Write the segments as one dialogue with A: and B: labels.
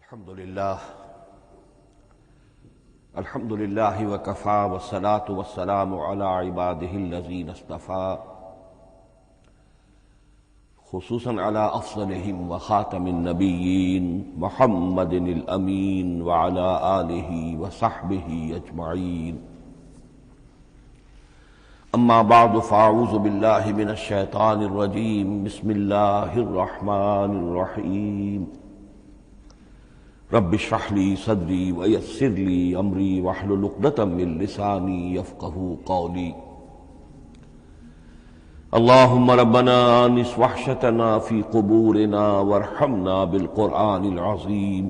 A: الحمد للہ وکفی والصلاة والسلام علی عبادہ الذین اصطفی خصوصاً علی افضلہم وخاتم النبیین محمد الامین وعلی آلہ وصحبہ اجمعین اما بعد فاعوذ باللہ من الشیطان الرجیم بسم اللہ الرحمن الرحیم رب اشرح لی صدری ویسر لی امری واحلل عقدۃ من لسانی یفقہوا قولی اللہم ربنا آنس وحشتنا فی قبورنا وارحمنا بالقرآن العظیم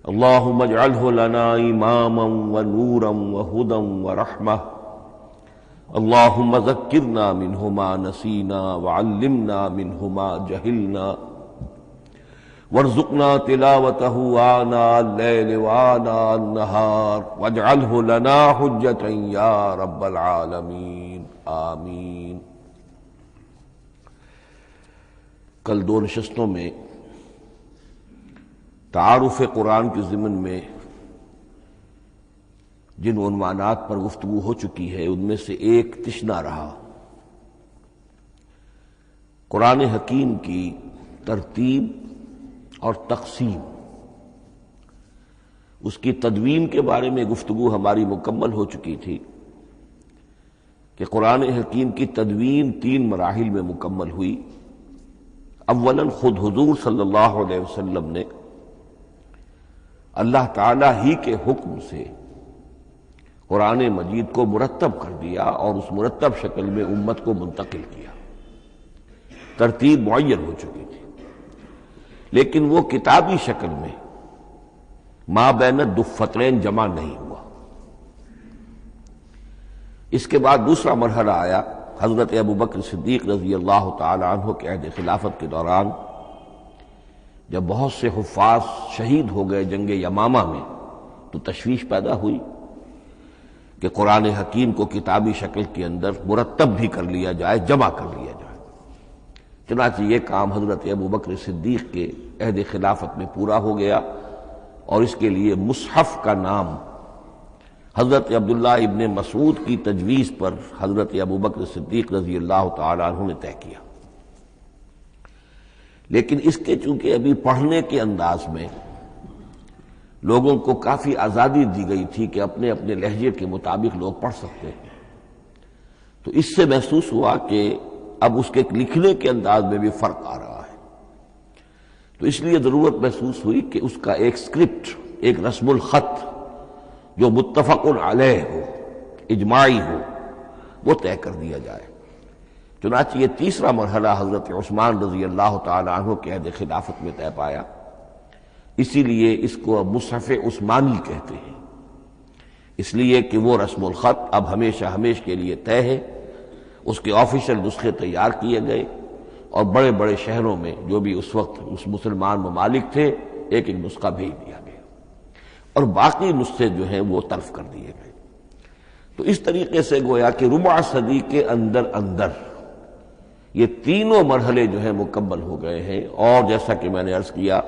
A: اللہم اجعلہ لنا اماما ونورا وہدى ورحمہ اللہم ذکرنا منہ ما نسینا وعلمنا منہ ما جہلنا وارزقنا تلاوتہ آناء اللیل وآناء النہار واجعلہ لنا حجتا یا رب العالمین آمین۔ کل دو نشستوں میں تعارف قرآن کے ضمن میں جن عنوانات پر گفتگو ہو چکی ہے ان میں سے ایک تشنا رہا قرآن حکیم کی ترتیب اور تقسیم، اس کی تدوین کے بارے میں گفتگو ہماری مکمل ہو چکی تھی کہ قرآن حکیم کی تدوین 3 مراحل میں مکمل ہوئی۔ اولاً خود حضور صلی اللہ علیہ وسلم نے اللہ تعالی ہی کے حکم سے قرآن مجید کو مرتب کر دیا اور اس مرتب شکل میں امت کو منتقل کیا، ترتیب معین ہو چکی تھی، لیکن وہ کتابی شکل میں ما بین الدفترین جمع نہیں ہوا۔ اس کے بعد دوسرا مرحلہ آیا حضرت ابوبکر صدیق رضی اللہ تعالی عنہ کے عہد خلافت کے دوران، جب بہت سے حفاظ شہید ہو گئے جنگ یمامہ میں تو تشویش پیدا ہوئی کہ قرآن حکیم کو کتابی شکل کے اندر مرتب بھی کر لیا جائے، جمع کر لیا جائے۔ چنانچہ یہ کام حضرت ابوبکر صدیق کے عہد خلافت میں پورا ہو گیا اور اس کے لیے مصحف کا نام حضرت عبداللہ ابن مسعود کی تجویز پر حضرت ابوبکر صدیق رضی اللہ تعالی عنہ نے طے کیا۔ لیکن اس کے چونکہ ابھی پڑھنے کے انداز میں لوگوں کو کافی آزادی دی گئی تھی کہ اپنے اپنے لہجے کے مطابق لوگ پڑھ سکتے ہیں، تو اس سے محسوس ہوا کہ اب اس کے لکھنے کے انداز میں بھی فرق آ رہا ہے، تو اس لیے ضرورت محسوس ہوئی کہ اس کا ایک اسکرپٹ، ایک رسم الخط جو متفق علیہ ہو، اجماعی ہو، وہ طے کر دیا جائے۔ چنانچہ یہ تیسرا مرحلہ حضرت عثمان رضی اللہ تعالی عنہ کے عہد خلافت میں طے پایا، اسی لیے اس کو اب مصحف عثمانی کہتے ہیں، اس لیے کہ وہ رسم الخط اب ہمیشہ ہمیش کے لیے طے ہے۔ اس کے آفیشل نسخے تیار کیے گئے اور بڑے بڑے شہروں میں جو بھی اس وقت اس مسلمان ممالک تھے ایک ایک نسخہ بھیج دیا گیا اور باقی نسخے جو ہیں وہ طرف کر دیے گئے۔ تو اس طریقے سے گویا کہ ربع صدی کے اندر اندر یہ تینوں مرحلے جو ہیں مکمل ہو گئے ہیں، اور جیسا کہ میں نے عرض کیا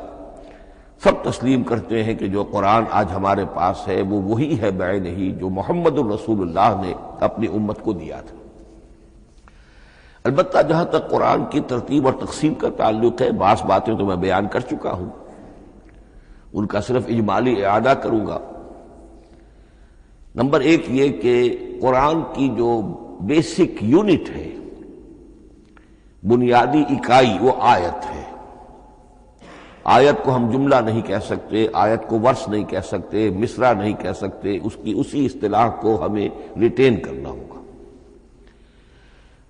A: سب تسلیم کرتے ہیں کہ جو قرآن آج ہمارے پاس ہے وہ وہی ہے بعینہ ہی جو محمد الرسول اللہ نے اپنی امت کو دیا تھا۔ البتہ جہاں تک قرآن کی ترتیب اور تقسیم کا تعلق ہے، بعض باتیں تو میں بیان کر چکا ہوں، ان کا صرف اجمالی اعادہ کروں گا۔ نمبر 1 یہ کہ قرآن کی جو بیسک یونٹ ہے، بنیادی اکائی، وہ آیت ہے۔ آیت کو ہم جملہ نہیں کہہ سکتے، آیت کو ورس نہیں کہہ سکتے، مصرع نہیں کہہ سکتے، اس کی اسی اصطلاح کو ہمیں ریٹین کرنا ہوگا۔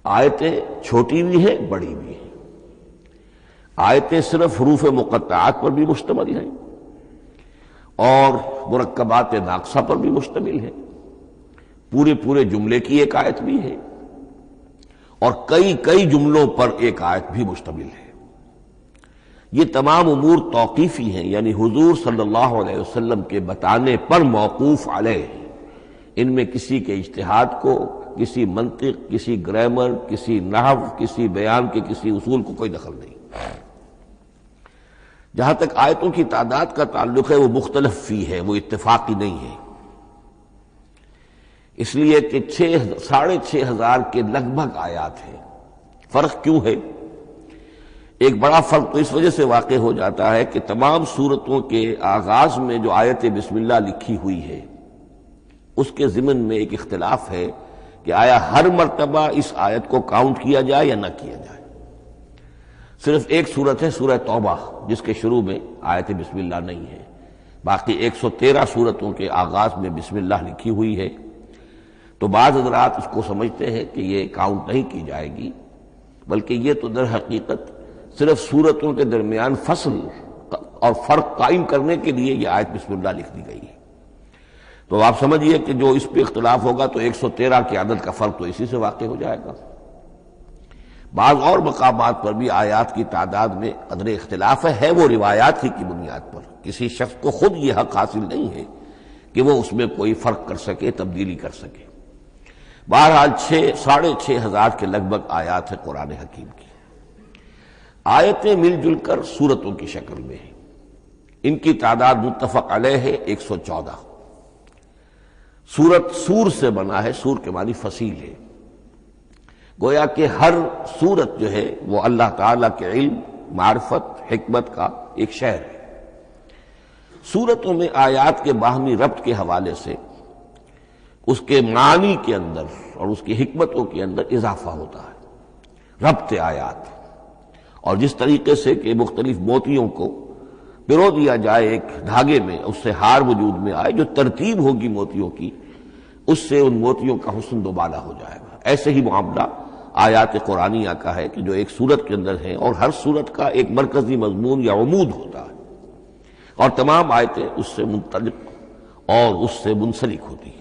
A: آیتیں چھوٹی بھی ہیں، بڑی بھی ہیں۔ آیتیں صرف حروف مقطعات پر بھی مشتمل ہیں اور مرکبات ناقصہ پر بھی مشتمل ہیں، پورے جملے کی ایک آیت بھی ہے اور کئی جملوں پر ایک آیت بھی مشتمل ہے۔ یہ تمام امور توقیفی ہیں، یعنی حضور صلی اللہ علیہ وسلم کے بتانے پر موقوف علیہ، ان میں کسی کے اجتہاد کو، کسی منطق، کسی گرامر، کسی نحو، کسی بیان کے کسی اصول کو کوئی دخل نہیں۔ جہاں تک آیتوں کی تعداد کا تعلق ہے وہ مختلف فی ہے، وہ اتفاقی نہیں ہے، اس لیے کہ 6,500 کے لگ بھگ آیات ہیں۔ فرق کیوں ہے؟ ایک بڑا فرق تو اس وجہ سے واقع ہو جاتا ہے کہ تمام سورتوں کے آغاز میں جو آیت بسم اللہ لکھی ہوئی ہے اس کے ضمن میں ایک اختلاف ہے کہ آیا ہر مرتبہ اس آیت کو کاؤنٹ کیا جائے یا نہ کیا جائے۔ صرف ایک سورت ہے سورہ توبہ جس کے شروع میں آیت بسم اللہ نہیں ہے، باقی 113 سورتوں کے آغاز میں بسم اللہ لکھی ہوئی ہے۔ تو بعض حضرات اس کو سمجھتے ہیں کہ یہ کاؤنٹ نہیں کی جائے گی، بلکہ یہ تو در حقیقت صرف سورتوں کے درمیان فصل اور فرق قائم کرنے کے لیے یہ آیت بسم اللہ لکھ دی گئی ہے۔ تو آپ سمجھیے کہ جو اس پہ اختلاف ہوگا تو 113 کی عدد کا فرق تو اسی سے واقع ہو جائے گا۔ بعض اور مقامات پر بھی آیات کی تعداد میں قدر اختلاف ہے وہ روایات ہی کی بنیاد پر، کسی شخص کو خود یہ حق حاصل نہیں ہے کہ وہ اس میں کوئی فرق کر سکے، تبدیلی کر سکے۔ بہرحال 6,500 کے لگ بھگ آیات ہے قرآن حکیم کی۔ آیتیں مل جل کر سورتوں کی شکل میں ہیں، ان کی تعداد متفق علیہ ہے 114۔ سورت سور سے بنا ہے، سور کے معنی فصیل ہے، گویا کہ ہر سورت جو ہے وہ اللہ تعالیٰ کے علم، معرفت، حکمت کا ایک شہر ہے۔ سورتوں میں آیات کے باہمی ربط کے حوالے سے اس کے معنی کے اندر اور اس کی حکمتوں کے اندر اضافہ ہوتا ہے، ربط آیات۔ اور جس طریقے سے کہ مختلف موتیوں کو پرو دیا جائے ایک دھاگے میں، اس سے ہار وجود میں آئے، جو ترتیب ہوگی موتیوں کی اس سے ان موتیوں کا حسن دوبالا ہو جائے گا۔ ایسے ہی معاملہ آیات قرآنیہ کا ہے کہ جو ایک سورت کے اندر ہے اور ہر سورت کا ایک مرکزی مضمون یا عمود ہوتا ہے، اور تمام آیتیں اس سے منطلق اور اس سے منسلک ہوتی ہیں۔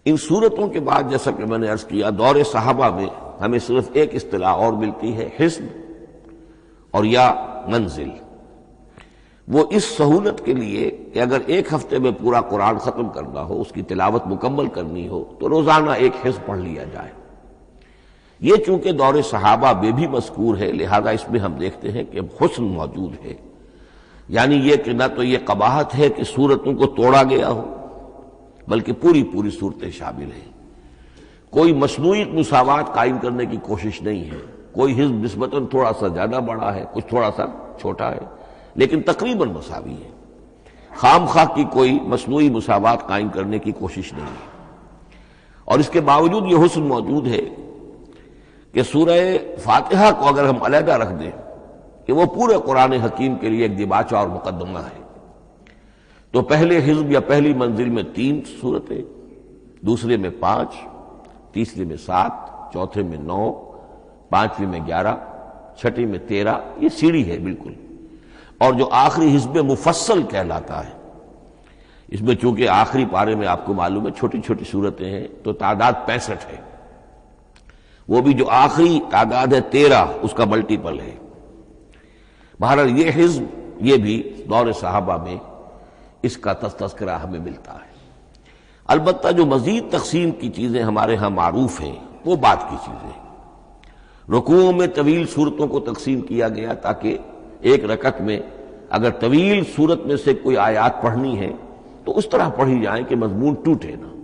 A: ان سورتوں کے بعد جیسا کہ میں نے عرض کیا، دور صحابہ میں ہمیں صرف ایک اصطلاح اور ملتی ہے، حزب اور یا منزل۔ وہ اس سہولت کے لیے کہ اگر ایک ہفتے میں پورا قرآن ختم کرنا ہو، اس کی تلاوت مکمل کرنی ہو تو روزانہ ایک حزب پڑھ لیا جائے۔ یہ چونکہ دور صحابہ میں بھی مذکور ہے، لہذا اس میں ہم دیکھتے ہیں کہ حسن موجود ہے، یعنی یہ کہ نہ تو یہ قباحت ہے کہ سورتوں کو توڑا گیا ہو، بلکہ پوری صورتیں شامل ہیں۔ کوئی مصنوعی مساوات قائم کرنے کی کوشش نہیں ہے، کوئی حزب نسبتاً تھوڑا سا زیادہ بڑا ہے، کچھ تھوڑا سا چھوٹا ہے، لیکن تقریباً مساوی ہے۔ خام خواہ کی کوئی مصنوعی مساوات قائم کرنے کی کوشش نہیں ہے۔ اور اس کے باوجود یہ حسن موجود ہے کہ سورہ فاتحہ کو اگر ہم علیحدہ رکھ دیں کہ وہ پورے قرآن حکیم کے لیے ایک دباچہ اور مقدمہ ہے، تو پہلے حزب یا پہلی منزل میں 3 سورتیں، دوسرے میں 5، تیسرے میں 7، چوتھے میں 9، پانچویں میں 11، چھٹی میں 13، یہ سیڑھی ہے بالکل۔ اور جو آخری حزب مفصل کہلاتا ہے، اس میں چونکہ آخری پارے میں آپ کو معلوم ہے چھوٹی چھوٹی سورتیں ہیں تو تعداد 65 ہے، وہ بھی جو آخری تعداد ہے 13 اس کا ملٹیپل ہے۔ بہرحال یہ حزب یہ بھی دور صحابہ میں اس کا تذکرہ ہمیں ملتا ہے۔ البتہ جو مزید تقسیم کی چیزیں ہمارے ہاں معروف ہیں وہ بعد کی چیزیں ہیں۔ رکوعوں میں طویل صورتوں کو تقسیم کیا گیا تاکہ ایک رکعت میں اگر طویل صورت میں سے کوئی آیات پڑھنی ہے تو اس طرح پڑھی جائیں کہ مضمون ٹوٹے نہ۔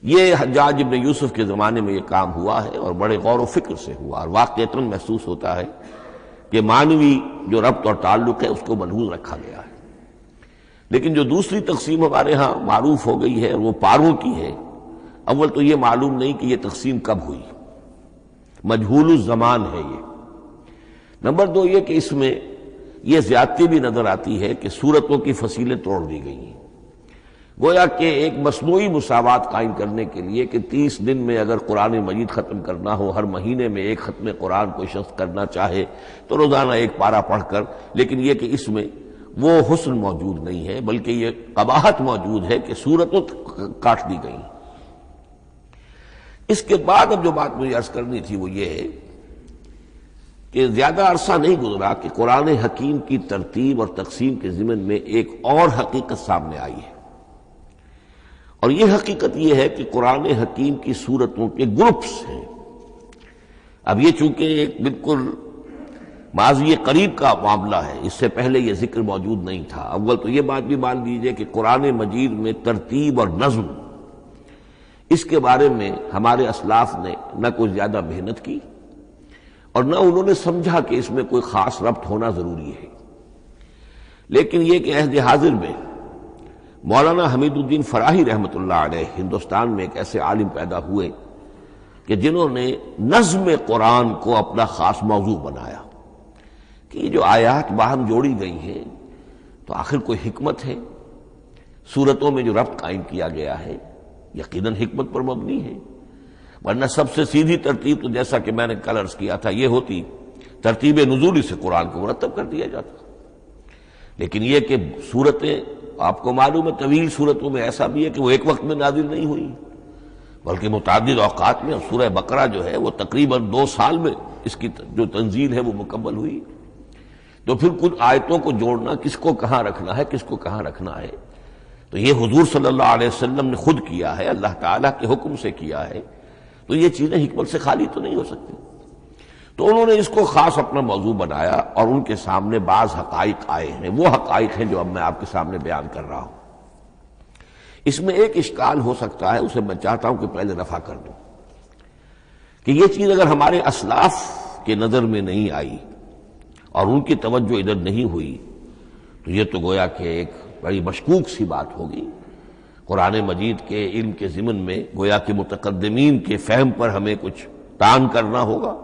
A: یہ حجاج ابن یوسف کے زمانے میں یہ کام ہوا ہے اور بڑے غور و فکر سے ہوا، اور واقعتاً محسوس ہوتا ہے کہ معنوی جو ربط اور تعلق ہے اس کو ملحوظ رکھا گیا ہے۔ لیکن جو دوسری تقسیم ہمارے ہاں معروف ہو گئی ہے وہ پاروں کی ہے۔ اول تو یہ معلوم نہیں کہ یہ تقسیم کب ہوئی، مجہول الزمان ہے یہ۔ نمبر 2 یہ کہ اس میں یہ زیادتی بھی نظر آتی ہے کہ سورتوں کی فصیلیں توڑ دی گئی ہیں، گویا کہ ایک مصنوعی مساوات قائم کرنے کے لیے کہ 30 دن میں اگر قرآن مجید ختم کرنا ہو، ہر مہینے میں ایک ختم قرآن کوئی شخص کرنا چاہے تو روزانہ ایک پارہ پڑھ کر، لیکن یہ کہ اس میں وہ حسن موجود نہیں ہے، بلکہ یہ قباحت موجود ہے کہ سورتوں کاٹ دی گئی۔ اس کے بعد اب جو بات مجھے عرض کرنی تھی وہ یہ ہے کہ زیادہ عرصہ نہیں گزرا کہ قرآن حکیم کی ترتیب اور تقسیم کے ضمن میں ایک اور حقیقت سامنے آئی ہے، اور یہ حقیقت یہ ہے کہ قرآن حکیم کی سورتوں کے گروپس ہیں۔ اب یہ چونکہ ایک بالکل ماضی قریب کا معاملہ ہے، اس سے پہلے یہ ذکر موجود نہیں تھا۔ اول تو یہ بات بھی مان لیجئے کہ قرآن مجید میں ترتیب اور نظم، اس کے بارے میں ہمارے اسلاف نے نہ کوئی زیادہ محنت کی اور نہ انہوں نے سمجھا کہ اس میں کوئی خاص ربط ہونا ضروری ہے۔ لیکن یہ کہ عہد حاضر میں مولانا حمید الدین فراہی رحمۃ اللہ علیہ ہندوستان میں ایک ایسے عالم پیدا ہوئے کہ جنہوں نے نظم قرآن کو اپنا خاص موضوع بنایا کہ یہ جو آیات باہم جوڑی گئی ہیں تو آخر کوئی حکمت ہے، سورتوں میں جو ربط قائم کیا گیا ہے یقیناً حکمت پر مبنی ہے، ورنہ سب سے سیدھی ترتیب تو جیسا کہ میں نے کل عرض کیا تھا یہ ہوتی، ترتیب نزولی سے قرآن کو مرتب کر دیا جاتا۔ لیکن یہ کہ سورتیں آپ کو معلوم ہے طویل سورتوں میں ایسا بھی ہے کہ وہ ایک وقت میں نازل نہیں ہوئی بلکہ متعدد اوقات میں، اور سورہ بقرہ جو ہے وہ تقریباً 2 سال میں اس کی جو تنزیل ہے وہ مکمل ہوئی۔ تو پھر کچھ آیتوں کو جوڑنا، کس کو کہاں رکھنا ہے، کس کو کہاں رکھنا ہے، تو یہ حضور صلی اللہ علیہ وسلم نے خود کیا ہے، اللہ تعالیٰ کے حکم سے کیا ہے، تو یہ چیزیں حکمت سے خالی تو نہیں ہو سکتی۔ تو انہوں نے اس کو خاص اپنا موضوع بنایا اور ان کے سامنے بعض حقائق آئے ہیں، وہ حقائق ہیں جو اب میں آپ کے سامنے بیان کر رہا ہوں۔ اس میں ایک اشکال ہو سکتا ہے، اسے میں چاہتا ہوں کہ پہلے رفع کر دوں کہ یہ چیز اگر ہمارے اسلاف کے نظر میں نہیں آئی اور ان کی توجہ ادھر نہیں ہوئی تو یہ تو گویا کہ ایک بڑی مشکوک سی بات ہوگی۔ قرآن مجید کے علم کے ضمن میں گویا کہ متقدمین کے فہم پر ہمیں کچھ تان کرنا ہوگا،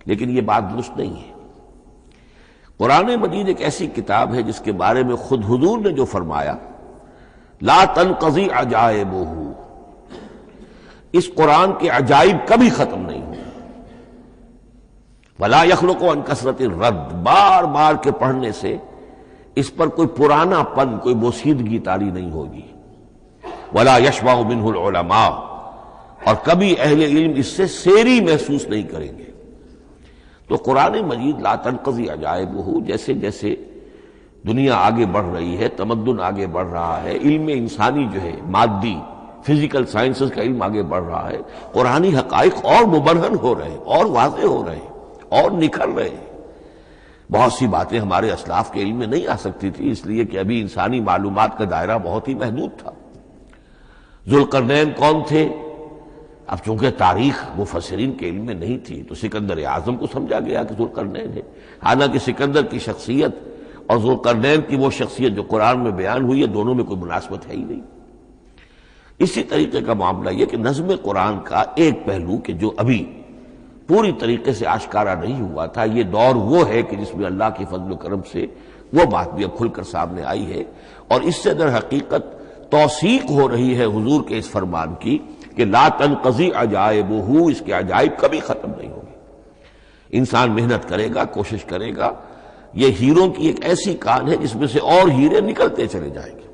A: لیکن یہ بات درست نہیں ہے۔ قرآن مجید ایک ایسی کتاب ہے جس کے بارے میں خود حضور نے جو فرمایا لا تنقضی عجائبہ، اس قرآن کے عجائب کبھی ختم نہیں ہوئے، ولا یخلق عن کثرت الرد، بار بار کے پڑھنے سے اس پر کوئی پرانا پن، کوئی بوسیدگی طاری نہیں ہوگی، ولا یشبع منہ العلماء، اور کبھی اہل علم اس سے سیری محسوس نہیں کریں گے۔ تو قرآن مجید لا تنقضی عجائبہ، جیسے جیسے دنیا آگے بڑھ رہی ہے، تمدن آگے بڑھ رہا ہے، علم انسانی جو ہے مادی فزیکل سائنسز کا علم آگے بڑھ رہا ہے، قرآنی حقائق اور مبرہن ہو رہے ہیں، اور واضح ہو رہے ہیں، اور نکھر رہے ہیں۔ بہت سی باتیں ہمارے اسلاف کے علم میں نہیں آ سکتی تھی، اس لیے کہ ابھی انسانی معلومات کا دائرہ بہت ہی محدود تھا۔ ذوالقرنین کون تھے؟ اب چونکہ تاریخ مفسرین کے علم میں نہیں تھی تو سکندر اعظم کو سمجھا گیا کہ ذوالقرنین ہے، حالانکہ سکندر کی شخصیت اور ذوالقرنین کی وہ شخصیت جو قرآن میں بیان ہوئی ہے دونوں میں کوئی مناسبت ہے ہی نہیں۔ اسی طریقے کا معاملہ یہ کہ نظم قرآن کا ایک پہلو کہ جو ابھی پوری طریقے سے آشکارا نہیں ہوا تھا، یہ دور وہ ہے کہ جس میں اللہ کی فضل و کرم سے وہ بات بھی اب کھل کر سامنے آئی ہے، اور اس سے در حقیقت توثیق ہو رہی ہے حضور کے اس فرمان کی کہ لا تنقضی عجائبہ، اس کے عجائب کبھی ختم نہیں ہوں گے۔ انسان محنت کرے گا، کوشش کرے گا، یہ ہیروں کی ایک ایسی کان ہے جس میں سے اور ہیرے نکلتے چلے جائیں گے۔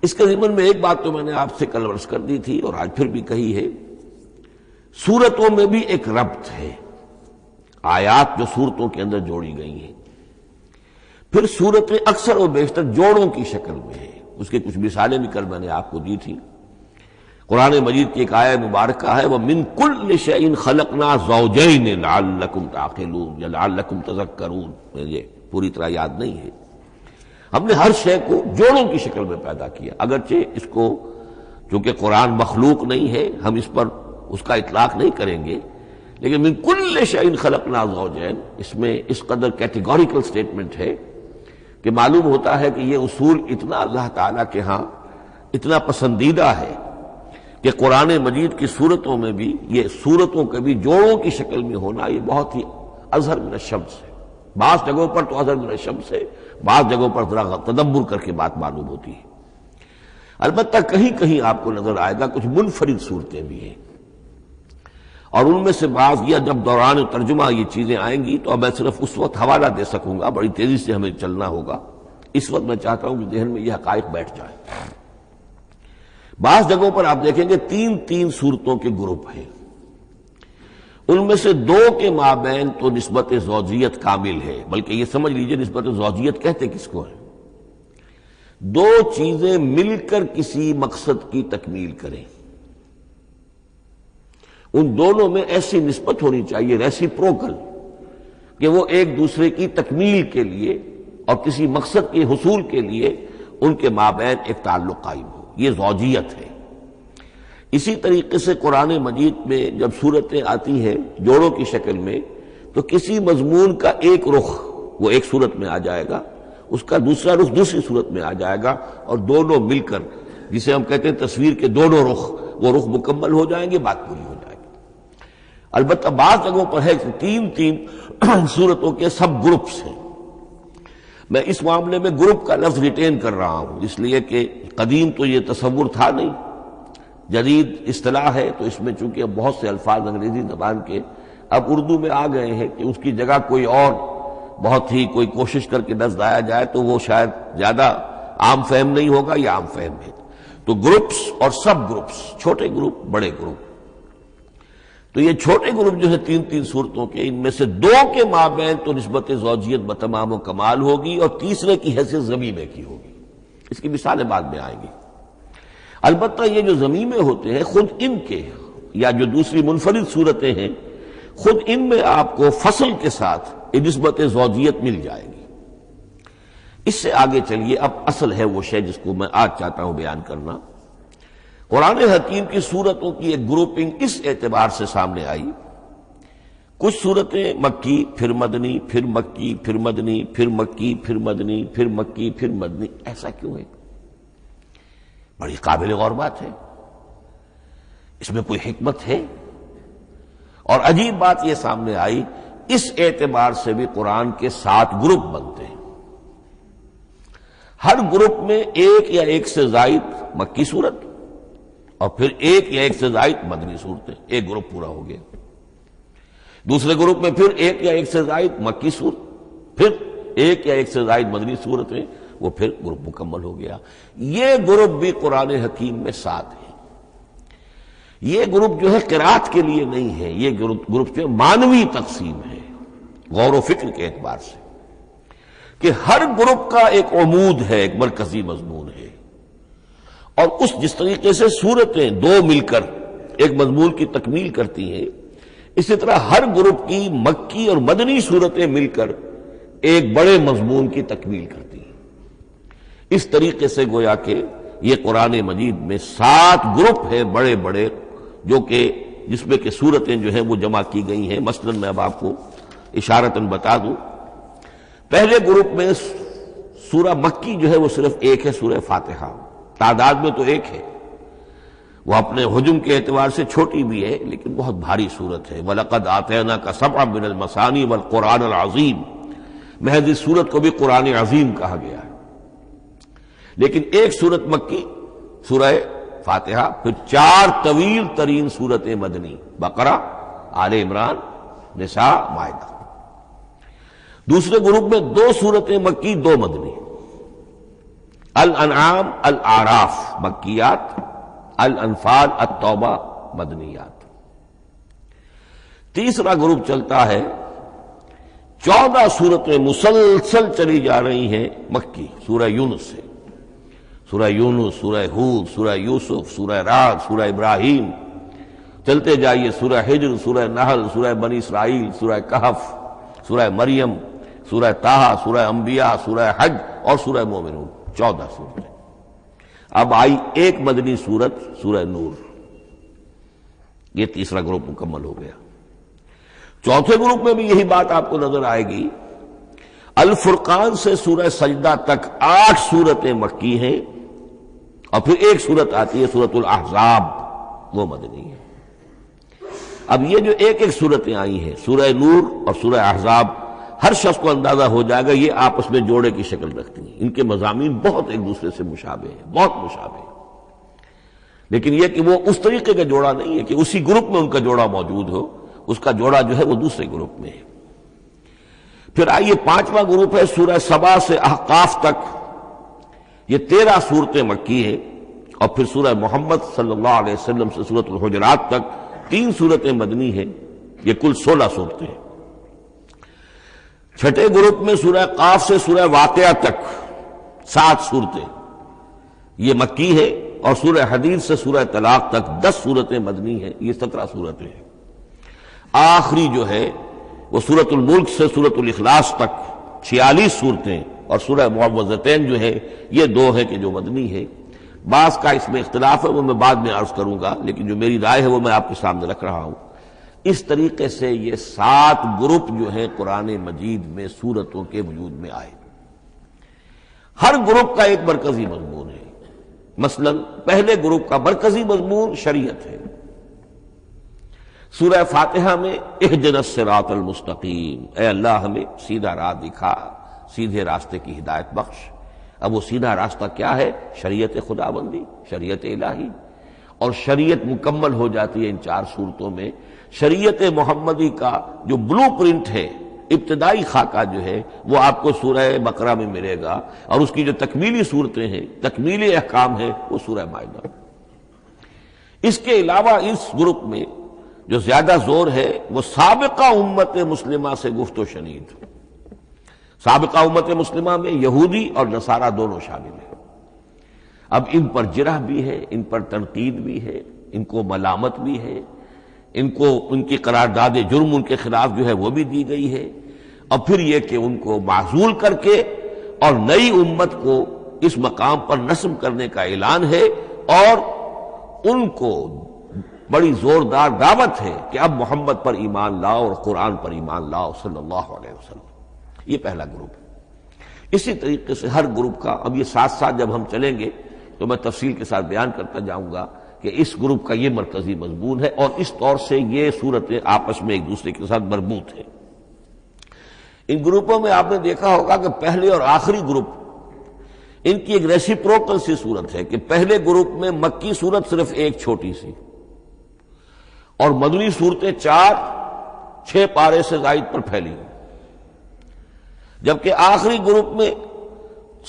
A: اس کے ضمن میں ایک بات تو میں نے آپ سے کل عرض کر دی تھی اور آج پھر بھی کہی ہے، سورتوں میں بھی ایک ربط ہے، آیات جو سورتوں کے اندر جوڑی گئی ہیں، پھر سورتیں اکثر و بیشتر جوڑوں کی شکل میں ہیں۔ اس کے کچھ مثالیں بھی کل میں نے آپ کو دی تھی۔ قرآن مجید کی ایک آیہ مبارکہ ہے وَمِن كُلِّ شَيْءٍ خَلَقْنَا زَوْجَيْنِ لَعَلَّكُمْ تَعْقِلُونَ یا لَعَلَّكُمْ تَذَكَّرُونَ، مجھے پوری طرح یاد نہیں ہے۔ ہم نے ہر شے کو جوڑوں کی شکل میں پیدا کیا، اگرچہ اس کو چونکہ قرآن مخلوق نہیں ہے ہم اس پر اس کا اطلاق نہیں کریں گے، لیکن من کل شیء خلقنا زوجین، اس میں اس قدر کیٹیگوریکل سٹیٹمنٹ ہے کہ معلوم ہوتا ہے کہ یہ اصول اتنا اللہ تعالیٰ کے ہاں اتنا پسندیدہ ہے کہ قرآن مجید کی صورتوں میں بھی یہ صورتوں کے بھی جوڑوں کی شکل میں ہونا یہ بہت ہی اظہر من الشمس ہے۔ بعض جگہوں پر تو اظہر من الشمس ہے، بعض جگہوں پر ذرا تدبر کر کے بات معلوم ہوتی ہے۔ البتہ کہیں کہیں آپ کو نظر آئے گا کچھ منفرد صورتیں بھی ہیں، اور ان میں سے بعض یا جب دوران ترجمہ یہ چیزیں آئیں گی تو اب میں صرف اس وقت حوالہ دے سکوں گا، بڑی تیزی سے ہمیں چلنا ہوگا۔ اس وقت میں چاہتا ہوں کہ ذہن میں یہ حقائق بیٹھ جائیں۔ بعض جگہوں پر آپ دیکھیں گے 3 صورتوں کے گروپ ہیں، ان میں سے 2 کے مابین تو نسبت زوجیت کامل ہے، بلکہ یہ سمجھ لیجئے نسبت زوجیت کہتے کس کو ہے؟ 2 چیزیں مل کر کسی مقصد کی تکمیل کریں، ان دونوں میں ایسی نسبت ہونی چاہیے ریسیپروکل کہ وہ ایک دوسرے کی تکمیل کے لیے اور کسی مقصد کے حصول کے لیے ان کے مابین ایک تعلق قائم ہو، یہ زوجیت ہے۔ اسی طریقے سے قرآن مجید میں جب صورتیں آتی ہیں جوڑوں کی شکل میں، تو کسی مضمون کا ایک رخ وہ ایک صورت میں آ جائے گا، اس کا دوسرا رخ دوسری صورت میں آ جائے گا، اور دونوں مل کر جسے ہم کہتے ہیں تصویر کے دونوں رخ، وہ رخ مکمل ہو جائیں گے، بات پوری ہو جائے گی۔ البتہ بعض جگہوں پر ہے کہ تین صورتوں کے سب گروپس ہیں۔ میں اس معاملے میں گروپ کا لفظ ریٹین کر رہا ہوں، اس لیے کہ قدیم تو یہ تصور تھا نہیں، جدید اصطلاح ہے، تو اس میں چونکہ اب بہت سے الفاظ انگریزی زبان کے اب اردو میں آ گئے ہیں کہ اس کی جگہ کوئی اور بہت ہی کوئی کوشش کر کے لفظ لایا جائے تو وہ شاید زیادہ عام فہم نہیں ہوگا، یا عام فہم ہے۔ تو گروپس اور سب گروپس، چھوٹے گروپ بڑے گروپ، تو یہ چھوٹے گروپ جو ہے تین صورتوں کے، ان میں سے دو کے مابین تو نسبت زوجیت بتمام و کمال ہوگی، اور تیسرے کی حیثیت ضمیمے کی ہوگی۔ اس کی مثالیں بعد میں آئیں گی۔ البتہ یہ جو ضمیمے ہوتے ہیں خود ان کے، یا جو دوسری منفرد صورتیں ہیں، خود ان میں آپ کو فصل کے ساتھ نسبت زوجیت مل جائے گی۔ اس سے آگے چلیے، اب اصل ہے وہ شے جس کو میں آج چاہتا ہوں بیان کرنا۔ قرآن حکیم کی صورتوں کی ایک گروپنگ اس اعتبار سے سامنے آئی، کچھ صورتیں مکی پھر مدنی، پھر مکی پھر مدنی، پھر مکی پھر مدنی، پھر مکی پھر مدنی۔ ایسا کیوں ہے؟ بڑی قابل غور بات ہے، اس میں کوئی حکمت ہے؟ اور عجیب بات یہ سامنے آئی، اس اعتبار سے بھی قرآن کے 7 گروپ بنتے ہیں۔ ہر گروپ میں ایک یا ایک سے زائد مکی صورت، اور پھر ایک یا ایک سے زائد مدنی صورتیں، ایک گروپ پورا ہو گیا۔ دوسرے گروپ میں پھر ایک یا ایک سے زائد مکی صورت، پھر ایک یا ایک سے زائد مدنی صورتیں، وہ پھر گروپ مکمل ہو گیا۔ یہ گروپ بھی قرآن حکیم میں 7 ہیں۔ یہ گروپ جو ہے قرات کے لیے نہیں ہے، یہ گروپ جو معنوی تقسیم ہے، غور و فکر کے اعتبار سے، کہ ہر گروپ کا ایک عمود ہے، ایک مرکزی مضمون ہے، اور جس طریقے سے صورتیں دو مل کر ایک مضمون کی تکمیل کرتی ہیں، اسی طرح ہر گروپ کی مکی اور مدنی صورتیں مل کر ایک بڑے مضمون کی تکمیل کرتی ہیں۔ اس طریقے سے گویا کہ یہ قرآن مجید میں 7 گروپ ہیں بڑے بڑے، جو کہ جس میں کہ صورتیں جو ہیں وہ جمع کی گئی ہیں۔ مثلاً میں اب آپ کو اشارتاً بتا دوں، پہلے گروپ میں سورہ مکی جو ہے وہ صرف ایک ہے، سورہ فاتحہ، تعداد میں تو ایک ہے، وہ اپنے حجم کے اعتبار سے چھوٹی بھی ہے لیکن بہت بھاری صورت ہے۔ وَلَقَدْ آتَيْنَاكَ سَبْعًا مِنَ الْمَثَانِي وَالْقُرْآنَ الْعَظِيمِ، محض اس صورت کو بھی قرآن عظیم کہا گیا ہے۔ لیکن ایک صورت مکی سورہ فاتحہ، پھر 4 طویل ترین صورتیں مدنی، بقرہ، آل عمران، نساء، مائدہ۔ دوسرے گروپ میں 2 صورتیں مکی، 2 مدنی، الانعام، الاعراف مکیات، الانفال، التوبہ مدنیات۔ تیسرا گروپ چلتا ہے، 14 صورتیں مسلسل چلی جا رہی ہیں مکی، سورہ یونس سے، سورہ یونس، سورہ ہود، سورہ یوسف، سورہ رعد، سورہ ابراہیم، چلتے جائیے، سورہ ہجر، سورہ نحل، سورہ بنی اسرائیل، سورہ کہف، سورہ مریم، سورہ طٰہٰ، سورہ انبیاء، سورہ حج اور سورہ مومنون، 14 صورتیں۔ اب آئی ایک مدنی صورت، سورہ نور۔ یہ تیسرا گروپ مکمل ہو گیا۔ چوتھے گروپ میں بھی یہی بات آپ کو نظر آئے گی۔ الفرقان سے سورہ سجدہ تک 8 صورتیں مکی ہیں، اور پھر ایک صورت آتی ہے سورۃ الاحزاب، وہ مدنی ہے۔ اب یہ جو ایک ایک صورتیں آئی ہیں، سورہ نور اور سورہ احزاب، ہر شخص کو اندازہ ہو جائے گا یہ آپس میں جوڑے کی شکل رکھتی ہیں، ان کے مضامین بہت ایک دوسرے سے مشابہ ہیں، بہت مشابہ ہیں، لیکن یہ کہ وہ اس طریقے کا جوڑا نہیں ہے کہ اسی گروپ میں ان کا جوڑا موجود ہو، اس کا جوڑا جو ہے وہ دوسرے گروپ میں ہے۔ پھر آئیے 5واں گروپ ہے، سورہ سبا سے احقاف تک، یہ 13 صورتیں مکی ہیں، اور پھر سورہ محمد صلی اللہ علیہ وسلم سے سورۃ الحجرات تک 3 صورتیں مدنی ہیں، یہ کل 16 صورتیں ہیں۔ چھٹے گروپ میں سورہ قاف سے سورہ واقعہ تک 7 صورتیں، یہ مکی ہے، اور سورہ حدید سے سورہ طلاق تک 10 صورتیں مدنی ہیں، یہ 17 صورتیں ہیں۔ آخری جو ہے وہ سورۃ الملک سے سورۃ الاخلاص تک 46 صورتیں، اور سورہ معوذتین جو ہے یہ 2 ہے کہ جو مدنی ہے۔ بعض کا اس میں اختلاف ہے، وہ میں بعد میں عرض کروں گا، لیکن جو میری رائے ہے وہ میں آپ کے سامنے رکھ رہا ہوں۔ اس طریقے سے یہ 7 گروپ جو ہیں قرآن مجید میں سورتوں کے وجود میں آئے۔ ہر گروپ کا ایک مرکزی مضمون ہے۔ مثلا پہلے گروپ کا مرکزی مضمون شریعت ہے۔ سورہ فاتحہ میں اہدنا الصراط المستقیم، اے اللہ ہمیں سیدھا راہ دکھا، سیدھے راستے کی ہدایت بخش۔ اب وہ سیدھا راستہ کیا ہے؟ شریعت خداوندی، شریعت الہی، اور شریعت مکمل ہو جاتی ہے ان 4 صورتوں میں۔ شریعت محمدی کا جو بلو پرنٹ ہے، ابتدائی خاکہ جو ہے، وہ آپ کو سورہ بقرہ میں ملے گا، اور اس کی جو تکمیلی صورتیں ہیں، تکمیلی احکام ہیں، وہ سورہ مائدہ۔ اس کے علاوہ اس گروپ میں جو زیادہ زور ہے وہ سابقہ امت مسلمہ سے گفت و شنید۔ سابقہ امت مسلمہ میں یہودی اور نصارہ دونوں شامل ہیں۔ اب ان پر جرح بھی ہے، ان پر تنقید بھی ہے، ان کو ملامت بھی ہے، ان کو ان کی قرارداد جرم ان کے خلاف جو ہے وہ بھی دی گئی ہے، اور پھر یہ کہ ان کو معزول کر کے اور نئی امت کو اس مقام پر نصب کرنے کا اعلان ہے، اور ان کو بڑی زوردار دعوت ہے کہ اب محمد پر ایمان لاؤ اور قرآن پر ایمان لاؤ صلی اللہ علیہ وسلم۔ یہ پہلا گروپ ہے۔ اسی طریقے سے ہر گروپ کا، اب یہ ساتھ ساتھ جب ہم چلیں گے تو میں تفصیل کے ساتھ بیان کرتا جاؤں گا کہ اس گروپ کا یہ مرکزی مضمون ہے، اور اس طور سے یہ صورتیں آپس میں ایک دوسرے کے ساتھ مربوط ہیں۔ ان گروپوں میں آپ نے دیکھا ہوگا کہ پہلے اور آخری گروپ، ان کی ایک ریسیپروکل سی صورت ہے کہ پہلے گروپ میں مکی صورت صرف ایک چھوٹی سی، اور مدنی صورتیں 4-6 پارے سے زائد پر پھیلی، جبکہ آخری گروپ میں